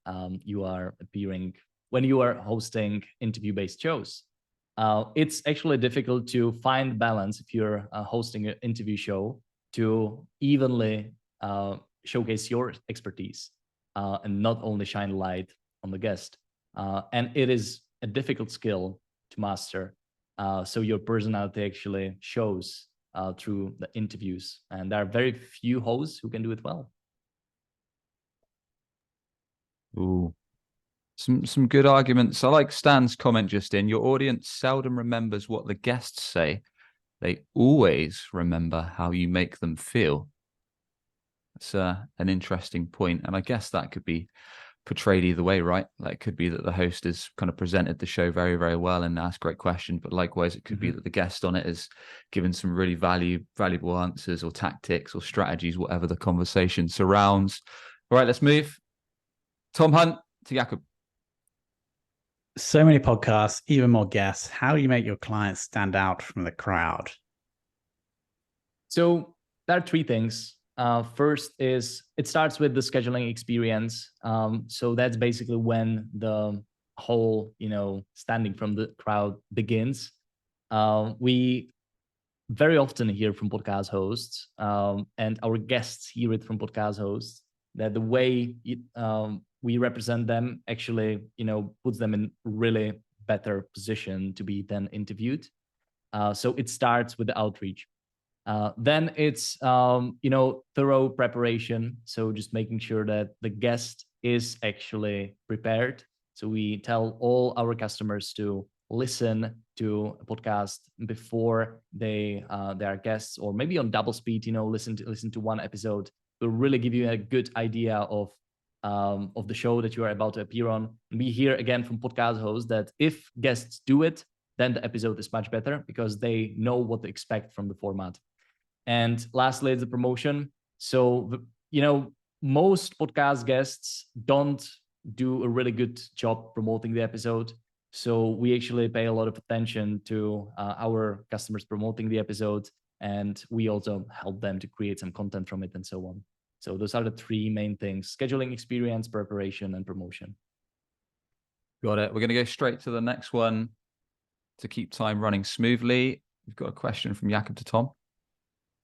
[SPEAKER 1] appearing, when you are hosting interview-based shows. It's actually difficult to find balance if you're hosting an interview show to evenly showcase your expertise and not only shine light on the guest. And it is a difficult skill to master. So your personality actually shows through the interviews. And there are very few hosts who can do it well.
[SPEAKER 2] Ooh. Some good arguments. I like Stan's comment just in. Your audience seldom remembers what the guests say. They always remember how you make them feel. That's an interesting point. And I guess that could be portrayed either way, right? Like, it could be that the host has kind of presented the show very, very well and asked great questions. But likewise, it could be that the guest on it has given some really valuable answers or tactics or strategies, whatever the conversation surrounds. All right, let's move. Tom Hunt to Jakub.
[SPEAKER 3] So many podcasts, even more guests. How do you make your clients stand out from the crowd?
[SPEAKER 1] So there are three things. First is it starts with the scheduling experience. So that's basically when the whole, standing from the crowd begins. We very often hear from podcast hosts, and our guests hear it from podcast hosts, that the way we represent them actually, puts them in really better position to be then interviewed. So it starts with the outreach. Then it's, thorough preparation. So just making sure that the guest is actually prepared. So we tell all our customers to listen to a podcast before they are guests, or maybe on double speed, listen to one episode. Will really give you a good idea of the show that you are about to appear on. And we hear again from podcast hosts that if guests do it, then the episode is much better because they know what to expect from the format. And lastly, it's the promotion. So, most podcast guests don't do a really good job promoting the episode. So we actually pay a lot of attention to our customers promoting the episode, and we also help them to create some content from it and so on. So those are the three main things: scheduling, experience, preparation, and promotion.
[SPEAKER 2] Got it. We're going to go straight to the next one to keep time running smoothly. We've got a question from Jakub to Tom.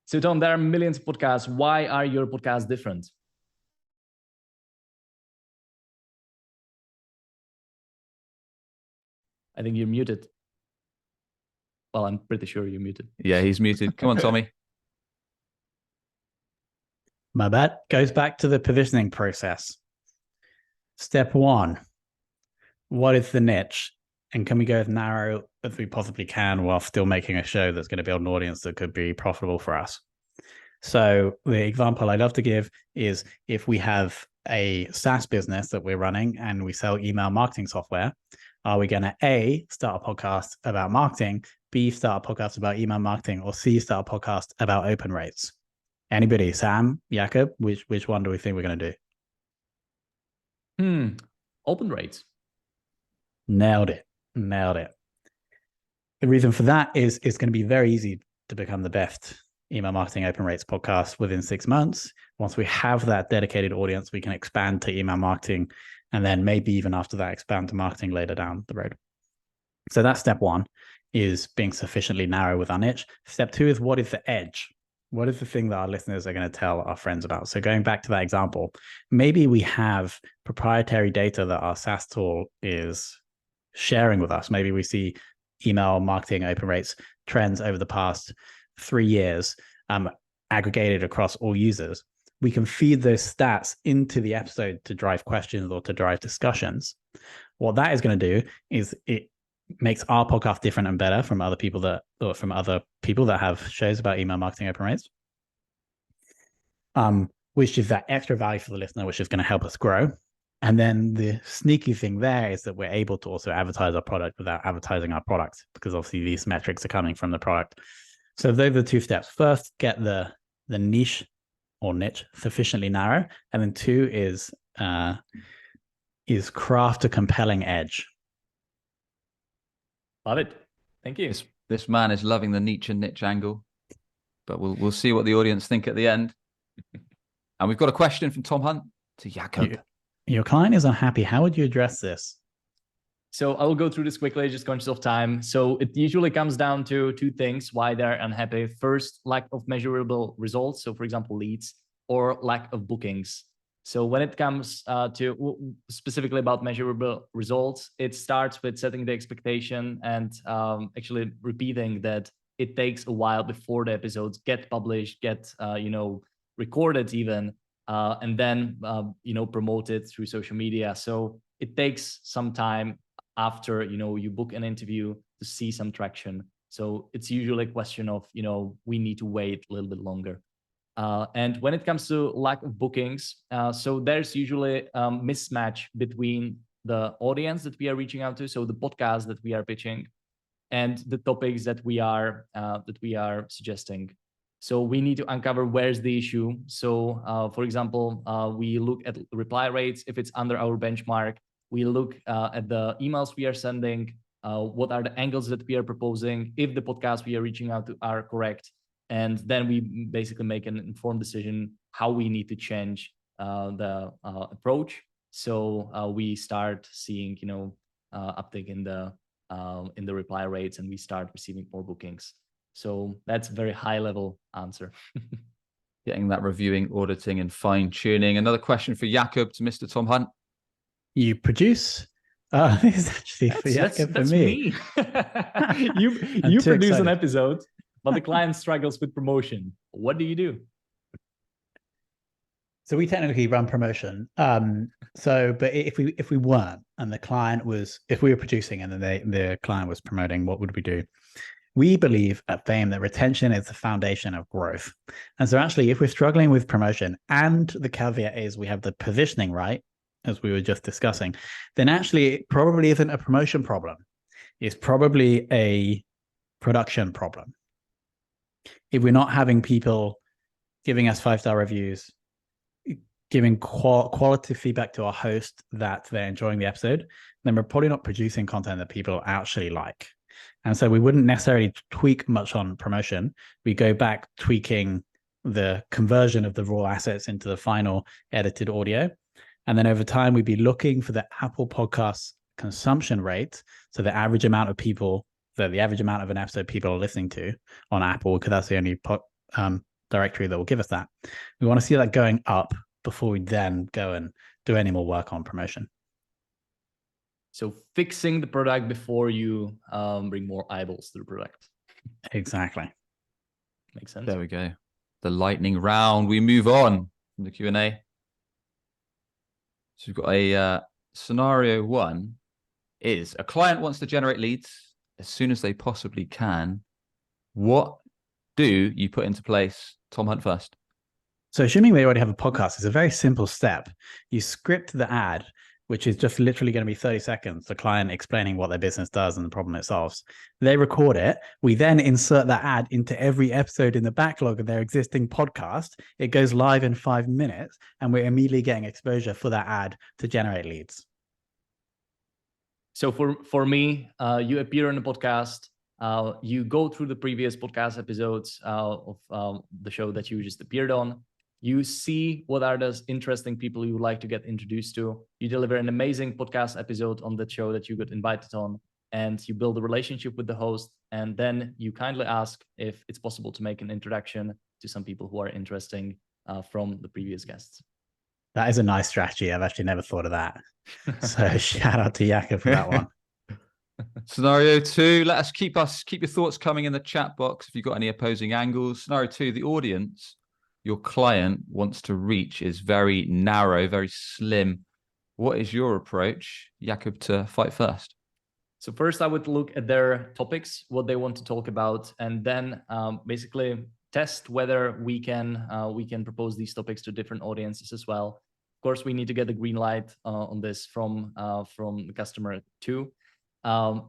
[SPEAKER 1] So Tom, there are millions of podcasts. Why are your podcasts different? I think you're muted. Well, I'm pretty sure you're muted.
[SPEAKER 2] Yeah, he's muted. Come on, Tommy.
[SPEAKER 3] My bad. Goes back to the positioning process. Step one, what is the niche? And can we go as narrow as we possibly can while still making a show that's going to build an audience that could be profitable for us? So the example I love to give is if we have a SaaS business that we're running and we sell email marketing software, are we going to A, start a podcast about marketing, B, start a podcast about email marketing, or C, start a podcast about open rates? Anybody? Sam, Jakub, which one do we think we're going to do?
[SPEAKER 1] Open rates.
[SPEAKER 3] Nailed it. The reason for that is it's going to be very easy to become the best email marketing open rates podcast within 6 months. Once we have that dedicated audience, we can expand to email marketing, and then maybe even after that, expand to marketing later down the road. So that's step one, is being sufficiently narrow with our niche. Step two is, what is the edge? What is the thing that our listeners are going to tell our friends about? So going back to that example, maybe we have proprietary data that our SaaS tool is sharing with us. Maybe we see email marketing open rates trends over the past 3 years, aggregated across all users. We can feed those stats into the episode to drive questions or to drive discussions. What that is going to do is it makes our podcast different and better from other people that have shows about email marketing open rates, which is that extra value for the listener, which is going to help us grow. And then the sneaky thing there is that we're able to also advertise our product without advertising our product, because obviously these metrics are coming from the product. So those are the two steps. First, get the niche or niche sufficiently narrow, and then two is craft a compelling edge.
[SPEAKER 1] Love it. Thank you.
[SPEAKER 2] This man is loving the niche angle, but we'll see what the audience think at the end. And we've got a question from Tom Hunt to Jakub.
[SPEAKER 3] Your client is unhappy. How would you address this?
[SPEAKER 1] So I will go through this quickly, just conscious of time. So it usually comes down to two things why they're unhappy. First, lack of measurable results. So for example, leads, or lack of bookings. So when it comes to specifically about measurable results, it starts with setting the expectation and actually repeating that it takes a while before the episodes get published, get recorded even, and then promoted through social media. So it takes some time after you book an interview to see some traction. So it's usually a question of we need to wait a little bit longer. And when it comes to lack of bookings, so there's usually a mismatch between the audience that we are reaching out to, so the podcast that we are pitching, and the topics that we are suggesting. So we need to uncover where's the issue. So for example, we look at reply rates. If it's under our benchmark, we look at the emails we are sending, what are the angles that we are proposing, if the podcasts we are reaching out to are correct. And then we basically make an informed decision how we need to change the approach. So we start seeing, uptick in the reply rates, and we start receiving more bookings. So that's a very high level answer.
[SPEAKER 2] Getting that reviewing, auditing, and fine tuning. Another question for Jakub to Mr. Tom Hunt.
[SPEAKER 3] You produce. This is actually for Jakub, for me.
[SPEAKER 1] you produce an episode, but the client struggles with promotion. What do you do?
[SPEAKER 3] So we technically run promotion. But if we weren't, and the client was, if we were producing and then the client was promoting, what would we do? We believe at Fame that retention is the foundation of growth. And so actually, if we're struggling with promotion, and the caveat is we have the positioning right, as we were just discussing, then actually it probably isn't a promotion problem. It's probably a production problem. If we're not having people giving us 5-star reviews, giving quality feedback to our host that they're enjoying the episode, then we're probably not producing content that people actually like. And so we wouldn't necessarily tweak much on promotion. We go back tweaking the conversion of the raw assets into the final edited audio. And then over time, we'd be looking for the Apple Podcasts consumption rate. So the average amount of people, the average amount of an episode people are listening to on Apple, because that's the only directory that will give us that. We want to see that going up before we then go and do any more work on promotion.
[SPEAKER 1] So fixing the product before you bring more eyeballs to the product.
[SPEAKER 3] Exactly.
[SPEAKER 1] Makes sense.
[SPEAKER 2] There we go. The lightning round. We move on from the Q&A. So we've got a scenario one is a client wants to generate leads as soon as they possibly can. What do you put into place? Tom Hunt first.
[SPEAKER 3] So assuming they already have a podcast, it's a very simple step. You script the ad, which is just literally going to be 30 seconds, the client explaining what their business does and the problem it solves. They record it. We then insert that ad into every episode in the backlog of their existing podcast. It goes live in 5 minutes, and we're immediately getting exposure for that ad to generate leads.
[SPEAKER 1] So for me, you appear on the podcast, you go through the previous podcast episodes of the show that you just appeared on. You see what are those interesting people you would like to get introduced to. You deliver an amazing podcast episode on that show that you got invited on, and you build a relationship with the host. And then you kindly ask if it's possible to make an introduction to some people who are interesting from the previous guests.
[SPEAKER 3] That is a nice strategy. I've actually never thought of that. So shout out to Jakub for that one.
[SPEAKER 2] Scenario two, keep your thoughts coming in the chat box if you've got any opposing angles. Scenario two, the audience your client wants to reach is very narrow, very slim. What is your approach, Jakub, to fight first?
[SPEAKER 1] So first I would look at their topics, what they want to talk about, and then basically test whether we can propose these topics to different audiences as well. Of course, we need to get the green light on this from the customer too.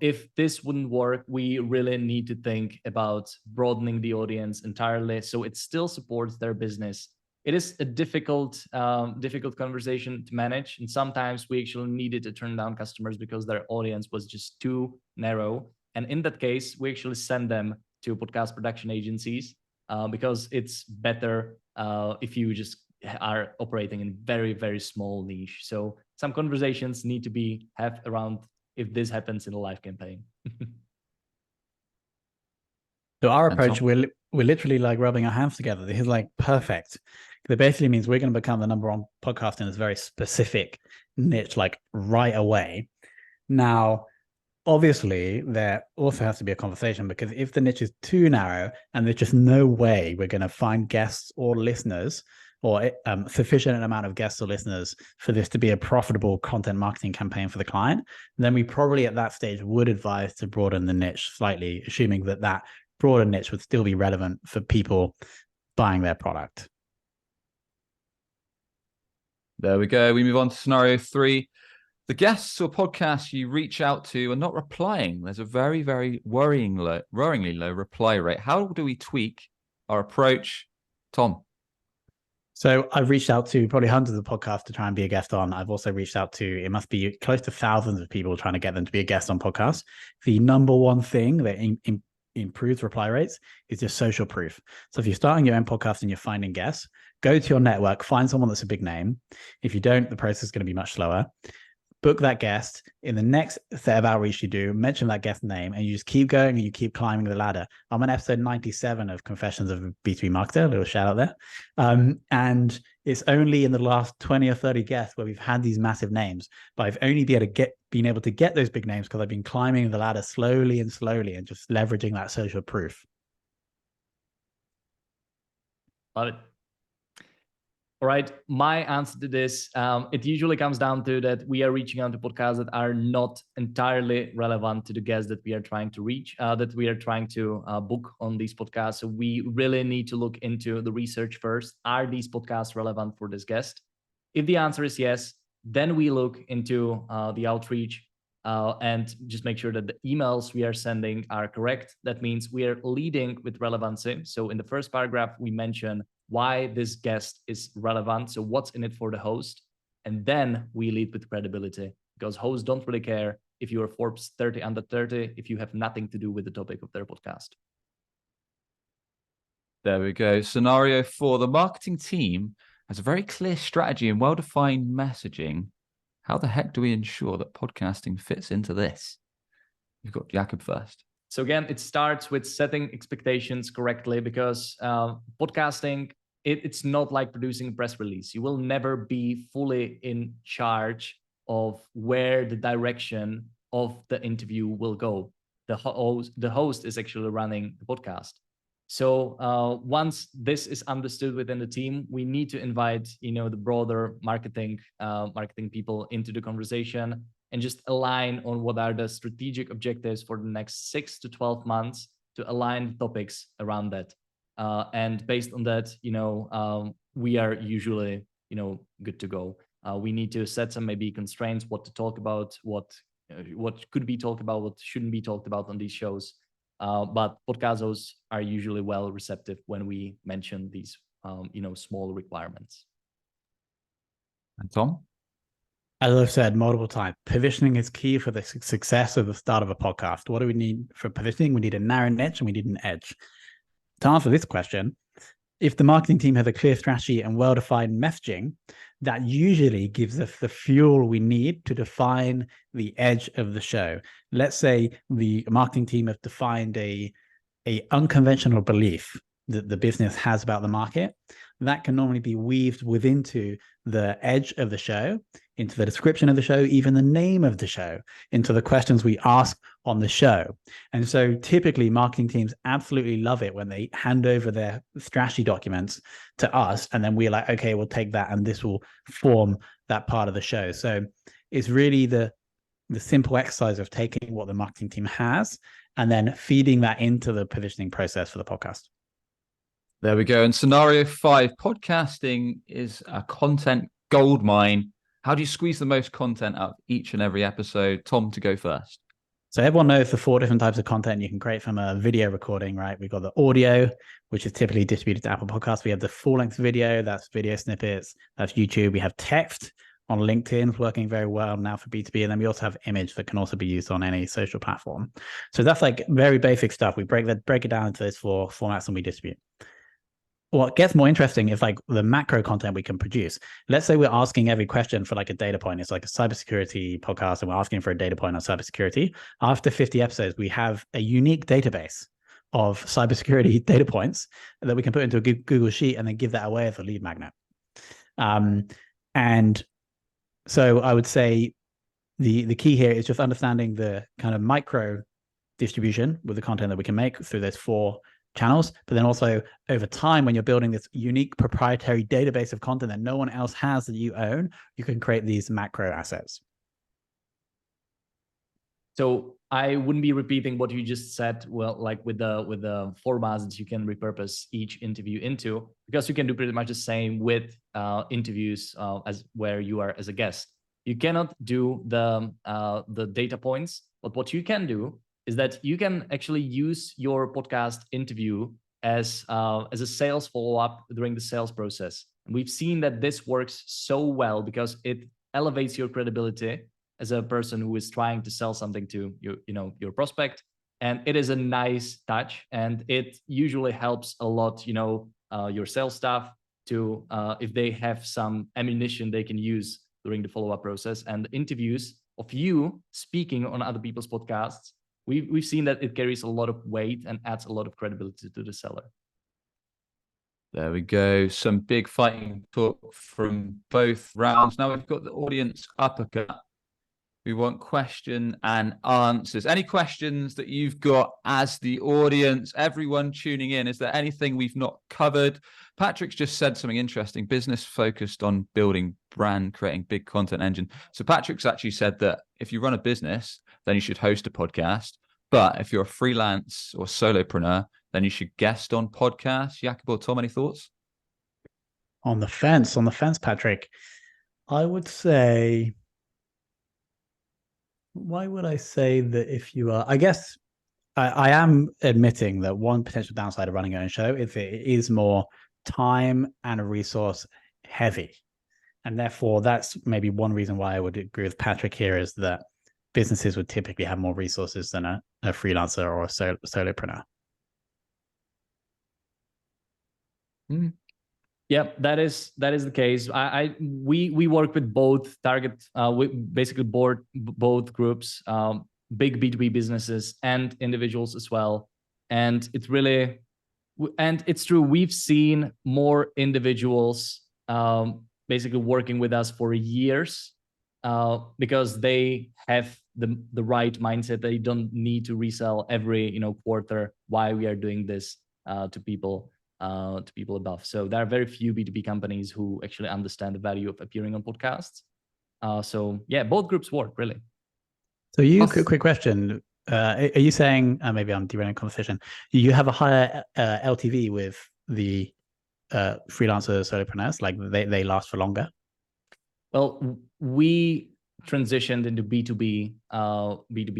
[SPEAKER 1] If this wouldn't work, we really need to think about broadening the audience entirely so it still supports their business. It is a difficult conversation to manage, and sometimes we actually needed to turn down customers because their audience was just too narrow. And in that case, we actually send them to podcast production agencies because it's better if you just are operating in very, very small niche. So some conversations need to have around if this happens in a live campaign.
[SPEAKER 3] So our approach, we're literally like rubbing our hands together. This is like perfect. It basically means we're going to become the number one podcast in this very specific niche, like right away. Now, obviously, there also has to be a conversation, because if the niche is too narrow and there's just no way we're going to find guests or listeners or sufficient amount of guests or listeners for this to be a profitable content marketing campaign for the client, then we probably at that stage would advise to broaden the niche slightly, assuming that that broader niche would still be relevant for people buying their product.
[SPEAKER 2] There we go. We move on to scenario three. The guests or podcasts you reach out to are not replying. There's a very, very worryingly low reply rate. How do we tweak our approach? Tom.
[SPEAKER 3] So I've reached out to probably hundreds of podcasts to try and be a guest on. I've also reached out to, it must be close to thousands of people trying to get them to be a guest on podcasts. The number one thing that improves reply rates is just social proof. So if you're starting your own podcast and you're finding guests, go to your network, find someone that's a big name. If you don't, the process is going to be much slower. Book that guest. In the next set of outreach you do, mention that guest name, and you just keep going and you keep climbing the ladder. I'm on episode 97 of Confessions of a B2B Marketer, a little shout out there. And it's only in the last 20 or 30 guests where we've had these massive names, but I've only been able to get those big names because I've been climbing the ladder slowly and just leveraging that social proof.
[SPEAKER 1] Love it. All right, my answer to this, it usually comes down to that we are reaching out to podcasts that are not entirely relevant to the guests that we are trying to reach, that we are trying to book on these podcasts. So we really need to look into the research first. Are these podcasts relevant for this guest? If the answer is yes, then we look into the outreach and just make sure that the emails we are sending are correct. That means we are leading with relevancy. So in the first paragraph, we mention why this guest is relevant. So what's in it for the host? And then we lead with credibility, because hosts don't really care if you are Forbes 30 under 30, if you have nothing to do with the topic of their podcast.
[SPEAKER 2] There we go. Scenario four, the marketing team has a very clear strategy and well-defined messaging. How the heck do we ensure that podcasting fits into this? You've got Jakub first.
[SPEAKER 1] So again, it starts with setting expectations correctly, because podcasting, it's not like producing a press release. You will never be fully in charge of where the direction of the interview will go. The host is actually running the podcast. So once this is understood within the team, we need to invite, the broader marketing people into the conversation and just align on what are the strategic objectives for the next 6 to 12 months to align the topics around that. And based on that, we are usually, good to go. We need to set some maybe constraints, what to talk about, what could be talked about, what shouldn't be talked about on these shows. But podcastos are usually well receptive when we mention these, small requirements.
[SPEAKER 2] And Tom?
[SPEAKER 3] As I've said multiple times, positioning is key for the success of the start of a podcast. What do we need for positioning? We need a narrow niche and we need an edge. To answer this question, if the marketing team has a clear strategy and well-defined messaging, that usually gives us the fuel we need to define the edge of the show. Let's say the marketing team have defined a unconventional belief that the business has about the market. That can normally be weaved into the edge of the show, into the description of the show, even the name of the show, into the questions we ask on the show. And so typically marketing teams absolutely love it when they hand over their strategy documents to us. And then we're like, okay, we'll take that and this will form that part of the show. So it's really the simple exercise of taking what the marketing team has and then feeding that into the positioning process for the podcast.
[SPEAKER 2] There we go. And scenario 5, podcasting is a content goldmine. How do you squeeze the most content out of each and every episode? Tom, to go first.
[SPEAKER 3] So everyone knows the 4 different types of content you can create from a video recording, right? We've got the audio, which is typically distributed to Apple Podcasts. We have the full-length video, that's video snippets, that's YouTube. We have text on LinkedIn, working very well now for B2B. And then we also have image that can also be used on any social platform. So that's like very basic stuff. We break it down into those 4 formats and we distribute. What gets more interesting is like the macro content we can produce. Let's say we're asking every question for like a data point. It's like a cybersecurity podcast and we're asking for a data point on cybersecurity. After 50 episodes, we have a unique database of cybersecurity data points that we can put into a Google Sheet and then give that away as a lead magnet. And so I would say the key here is just understanding the kind of micro distribution with the content that we can make through those 4 channels, but then also over time, when you're building this unique proprietary database of content that no one else has that you own, you can create these macro assets.
[SPEAKER 1] So I wouldn't be repeating what you just said. Well, like with the formats that you can repurpose each interview into, because you can do pretty much the same with interviews as where you are as a guest. You cannot do the data points, but what you can do is that you can actually use your podcast interview as a sales follow-up during the sales process. And we've seen that this works so well because it elevates your credibility as a person who is trying to sell something to your prospect. And it is a nice touch, and it usually helps a lot, your sales staff to if they have some ammunition they can use during the follow-up process. And interviews of you speaking on other people's podcasts, we've seen that it carries a lot of weight and adds a lot of credibility to the seller.
[SPEAKER 2] There we go. Some big fighting talk from both rounds. Now we've got the audience uppercut. We want question and answers. Any questions that you've got as the audience, everyone tuning in? Is there anything we've not covered? Patrick's just said something interesting. Business focused on building brand, creating big content engine. So Patrick's actually said that if you run a business, then you should host a podcast. But if you're a freelance or solopreneur, then you should guest on podcasts. Jakub or Tom, any thoughts?
[SPEAKER 3] On the fence, Patrick. I would say, why would I say that if you are, I guess I am admitting that one potential downside of running your own show is it is more time and resource heavy. And therefore, that's maybe one reason why I would agree with Patrick here is that businesses would typically have more resources than a freelancer or a solopreneur.
[SPEAKER 1] Yeah, that is the case. We work with both target, we basically board both groups, big B2B businesses and individuals as well. And it's really, and it's true, we've seen more individuals basically working with us for years because they have the right mindset. They don't need to resell every quarter. Why we are doing this. to people above. So there are very few B2B companies who actually understand the value of appearing on podcasts. So yeah, both groups work really.
[SPEAKER 3] So quick question. Are you saying, maybe I'm derailing the conversation, you have a higher LTV with the freelancers, solopreneurs, like they last for longer?
[SPEAKER 1] Well, we transitioned into B2B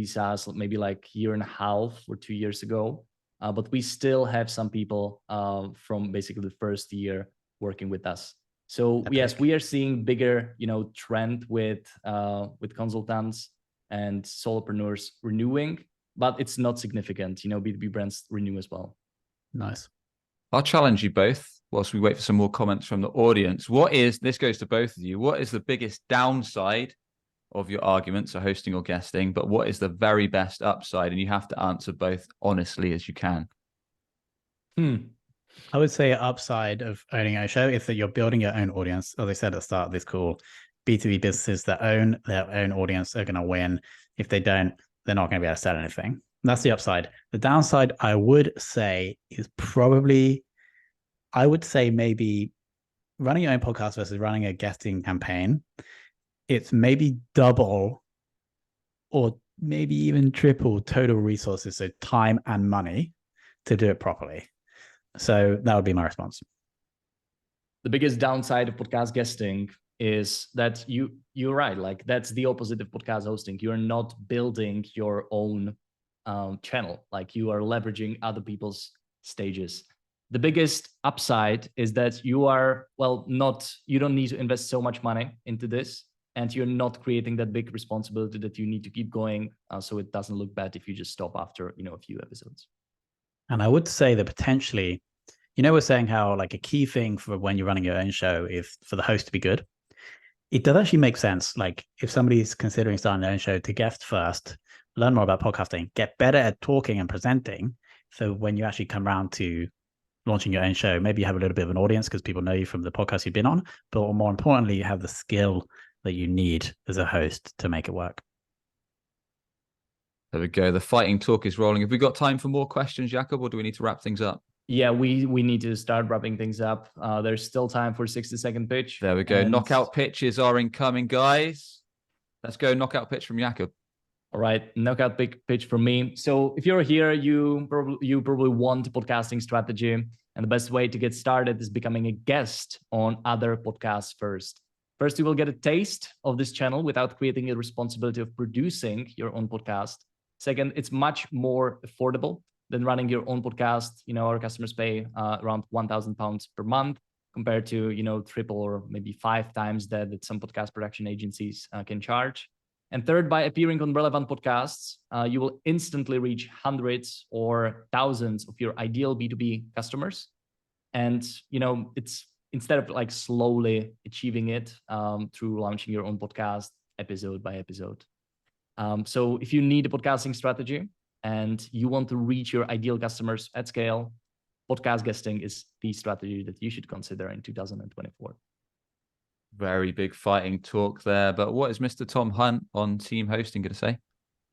[SPEAKER 1] SaaS maybe like a year and a half or 2 years ago. But we still have some people from basically the first year working with us. So yes, we are seeing bigger, trend with consultants and solopreneurs renewing, but it's not significant. B2B brands renew as well.
[SPEAKER 3] Nice.
[SPEAKER 2] I'll challenge you both whilst we wait for some more comments from the audience. This goes to both of you, what is the biggest downside of your arguments, so hosting or guesting, but what is the very best upside? And you have to answer both honestly as you can.
[SPEAKER 3] I would say upside of owning a show is that you're building your own audience. As I said at the start of this call, B2B businesses that own their own audience are going to win. If they don't, they're not going to be able to sell anything. And that's the upside. The downside, I would say, is probably, maybe running your own podcast versus running a guesting campaign. It's maybe double or maybe even triple total resources, so time and money, to do it properly. So that would be my response.
[SPEAKER 1] The biggest downside of podcast guesting is that you're right. Like that's the opposite of podcast hosting. You're not building your own channel. Like you are leveraging other people's stages. The biggest upside is that you don't need to invest so much money into this, and you're not creating that big responsibility that you need to keep going. So it doesn't look bad if you just stop after, a few episodes.
[SPEAKER 3] And I would say that potentially, we're saying how like a key thing for when you're running your own show is for the host to be good. It does actually make sense. Like if somebody's considering starting their own show, to guest first, learn more about podcasting, get better at talking and presenting. So when you actually come around to launching your own show, maybe you have a little bit of an audience because people know you from the podcast you've been on, but more importantly, you have the skill that you need as a host to make it work.
[SPEAKER 2] There we go. The fighting talk is rolling. Have we got time for more questions, Jakub, or do we need to wrap things up?
[SPEAKER 1] Yeah, we need to start wrapping things up. There's still time for 60-second pitch.
[SPEAKER 2] There we go. Knockout pitches are incoming, guys. Let's go. Knockout pitch from Jakub.
[SPEAKER 1] All right, knockout pitch from me. So if you're here, you probably want a podcasting strategy, and the best way to get started is becoming a guest on other podcasts first. First, you will get a taste of this channel without creating a responsibility of producing your own podcast. Second, it's much more affordable than running your own podcast. Our customers pay around £1,000 per month compared to, triple or maybe 5 times that some podcast production agencies can charge. And third, by appearing on relevant podcasts, you will instantly reach hundreds or thousands of your ideal B2B customers. And, it's instead of like slowly achieving it through launching your own podcast episode by episode. So if you need a podcasting strategy and you want to reach your ideal customers at scale, podcast guesting is the strategy that you should consider in 2024.
[SPEAKER 2] Very big fighting talk there. But what is Mr. Tom Hunt on team hosting going to say?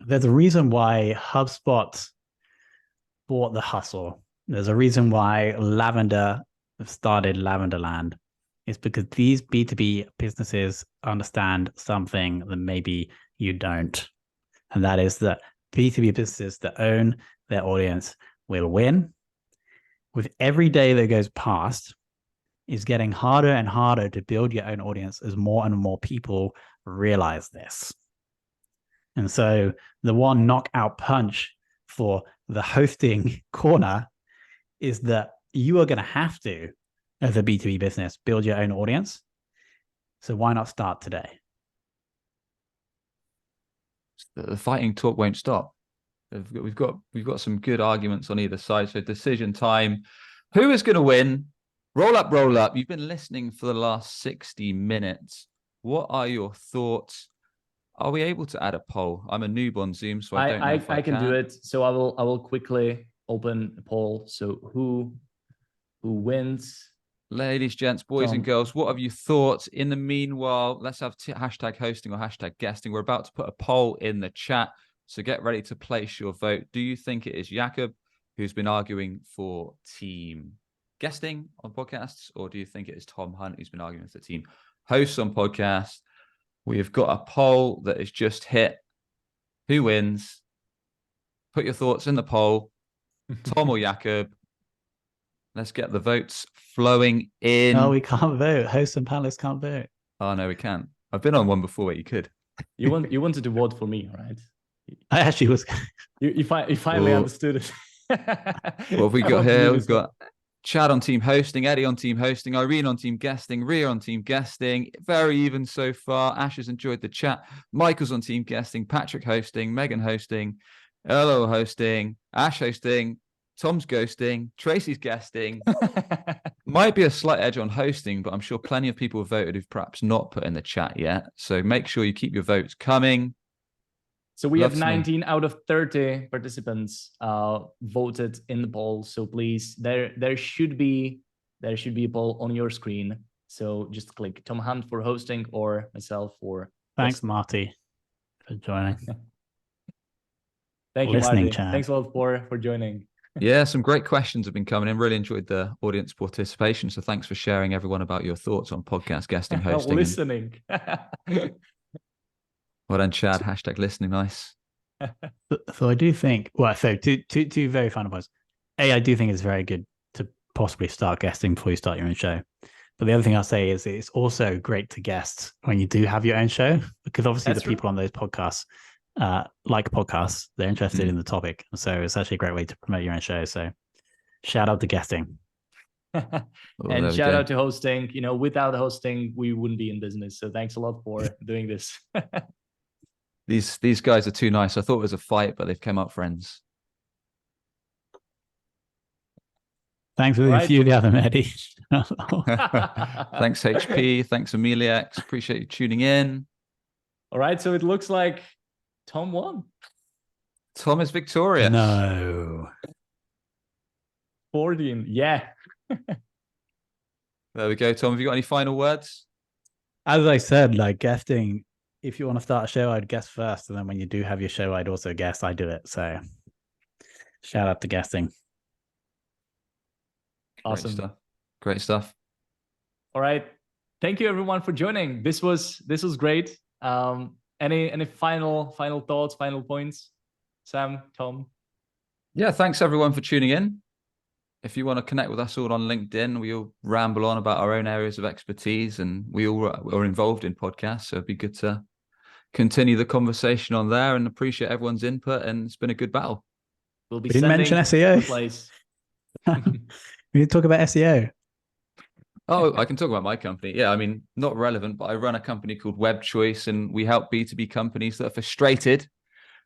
[SPEAKER 3] There's a reason why HubSpot bought the hustle. There's a reason why Lavender started Lavenderland. It's because these B2B businesses understand something that maybe you don't. And that is that B2B businesses that own their audience will win. With every day that goes past, it's getting harder and harder to build your own audience as more and more people realize this. And so the one knockout punch for the hosting corner is that you are going to have to, as a B2B business, build your own audience. So why not start today?
[SPEAKER 2] The fighting talk won't stop. We've got some good arguments on either side. So decision time. Who is going to win? Roll up, roll up. You've been listening for the last 60 minutes. What are your thoughts? Are we able to add a poll? I'm a noob on Zoom, so I don't know if I
[SPEAKER 1] can do it. So I will quickly open a poll. So who wins?
[SPEAKER 2] Ladies, gents, boys and girls, what have you thought? In the meanwhile, let's have hashtag hosting or hashtag guesting. We're about to put a poll in the chat, so get ready to place your vote. Do you think it is Jakub who's been arguing for team guesting on podcasts, or do you think it is Tom Hunt who's been arguing for team hosts on podcasts? We have got a poll that has just hit. Who wins? Put your thoughts in the poll. Tom or Jakub? Let's get the votes flowing in.
[SPEAKER 3] No, we can't vote. Hosts and panelists can't vote.
[SPEAKER 2] Oh, no, we can't. I've been on one before where you could.
[SPEAKER 1] You wanted to vote for me, right?
[SPEAKER 3] I actually was.
[SPEAKER 1] You finally understood it.
[SPEAKER 2] What have we got here? We've got Chad on team hosting, Eddie on team hosting, Irene on team guesting, Ria on team guesting. Very even so far. Ash has enjoyed the chat. Michael's on team guesting, Patrick hosting, Megan hosting, Erlo hosting, Ash hosting, Tom's ghosting, Tracy's guesting. Might be a slight edge on hosting, but I'm sure plenty of people have voted who've perhaps not put in the chat yet. So make sure you keep your votes coming.
[SPEAKER 1] So we have 19 out of 30 participants voted in the poll. So please, there should be a poll on your screen. So just click Tom Hunt for hosting or myself for.
[SPEAKER 3] Thanks, Marty, for joining.
[SPEAKER 1] Thank you,
[SPEAKER 3] Listening,
[SPEAKER 1] Marty.
[SPEAKER 3] Chad.
[SPEAKER 1] Thanks a lot for joining.
[SPEAKER 2] Yeah, some great questions have been coming in. Really enjoyed the audience participation. So thanks for sharing, everyone, about your thoughts on podcast guesting, hosting.
[SPEAKER 1] Listening.
[SPEAKER 2] Well done, Chad. Hashtag listening. Nice.
[SPEAKER 3] So I do think, well, so two very final points. I do think it's very good to possibly start guesting before you start your own show. But the other thing I'll say is it's also great to guest when you do have your own show, because obviously the people on those podcasts like podcasts, they're interested in the topic. So it's actually a great way to promote your own show. So shout out to guesting.
[SPEAKER 1] And shout out to hosting. Without hosting, we wouldn't be in business. So thanks a lot for doing this.
[SPEAKER 2] These guys are too nice. I thought it was a fight, but they've come up friends.
[SPEAKER 3] Thanks for a few of the other Eddie.
[SPEAKER 2] Thanks, HP. Thanks, AmeliaX. Appreciate you tuning in.
[SPEAKER 1] All right. So it looks like Tom won.
[SPEAKER 2] Tom is victorious.
[SPEAKER 3] No.
[SPEAKER 1] 14. Yeah.
[SPEAKER 2] There we go. Tom, have you got any final words?
[SPEAKER 3] As I said, like guesting, if you want to start a show, I'd guest first. And then when you do have your show, I'd also guest. I do it. So shout out to guesting.
[SPEAKER 1] Awesome.
[SPEAKER 2] Great stuff.
[SPEAKER 1] All right. Thank you everyone for joining. This was great. Any final thoughts, final points? Sam, Tom?
[SPEAKER 2] Yeah, thanks everyone for tuning in. If you want to connect with us all on LinkedIn, we all ramble on about our own areas of expertise, and we all are involved in podcasts. So it'd be good to continue the conversation on there, and appreciate everyone's input. And it's been a good battle.
[SPEAKER 1] We
[SPEAKER 3] didn't mention SEO. We didn't talk about SEO.
[SPEAKER 2] Oh, I can talk about my company. Yeah, I mean, not relevant, but I run a company called Web Choice, and we help B2B companies that are frustrated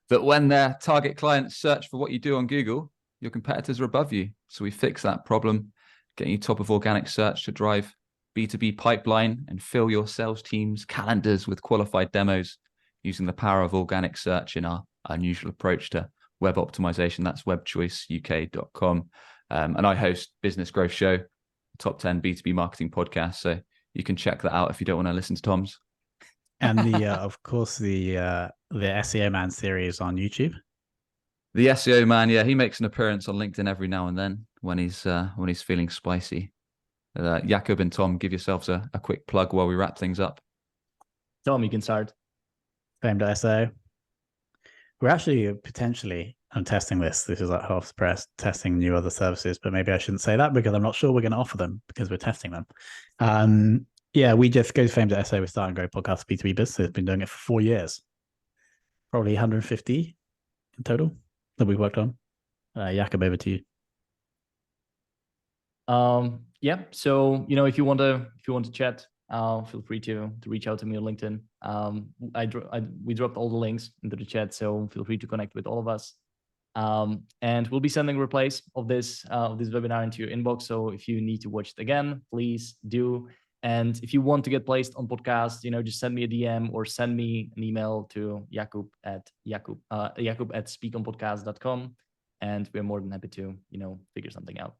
[SPEAKER 2] that when their target clients search for what you do on Google, your competitors are above you. So we fix that problem, getting you top of organic search to drive B2B pipeline and fill your sales teams' calendars with qualified demos using the power of organic search in our unusual approach to web optimization. That's webchoiceuk.com. And I host Business Growth Show, top 10 B2B marketing podcast. So you can check that out if you don't want to listen to Tom's.
[SPEAKER 3] And of course, the SEO Man series on YouTube.
[SPEAKER 2] The SEO Man, yeah, he makes an appearance on LinkedIn every now and then when he's feeling spicy. Jakub and Tom, give yourselves a quick plug while we wrap things up.
[SPEAKER 1] Tom, you can start.
[SPEAKER 3] Fame.so. We're actually potentially, I'm testing this. This is like half the press, testing new other services, but maybe I shouldn't say that because I'm not sure we're going to offer them because we're testing them. Yeah, we just go to Fame.so with Start and Grow Podcast B2B business. Been doing it for 4 years. Probably 150 in total that we've worked on. Jakub, over to you.
[SPEAKER 1] Yeah. So, if you want to chat, feel free to reach out to me on LinkedIn. We dropped all the links into the chat, so feel free to connect with all of us. And we'll be sending replays of this webinar into your inbox. So if you need to watch it again, please do. And if you want to get placed on podcast, just send me a DM or send me an email to Jakub at speakonpodcast.com, and we're more than happy to figure something out.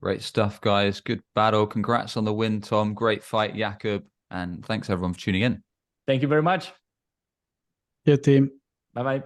[SPEAKER 2] Great stuff, guys. Good battle. Congrats on the win, Tom. Great fight, Jakub. And thanks everyone for tuning in.
[SPEAKER 1] Thank you very much.
[SPEAKER 3] Good team.
[SPEAKER 1] Bye-bye.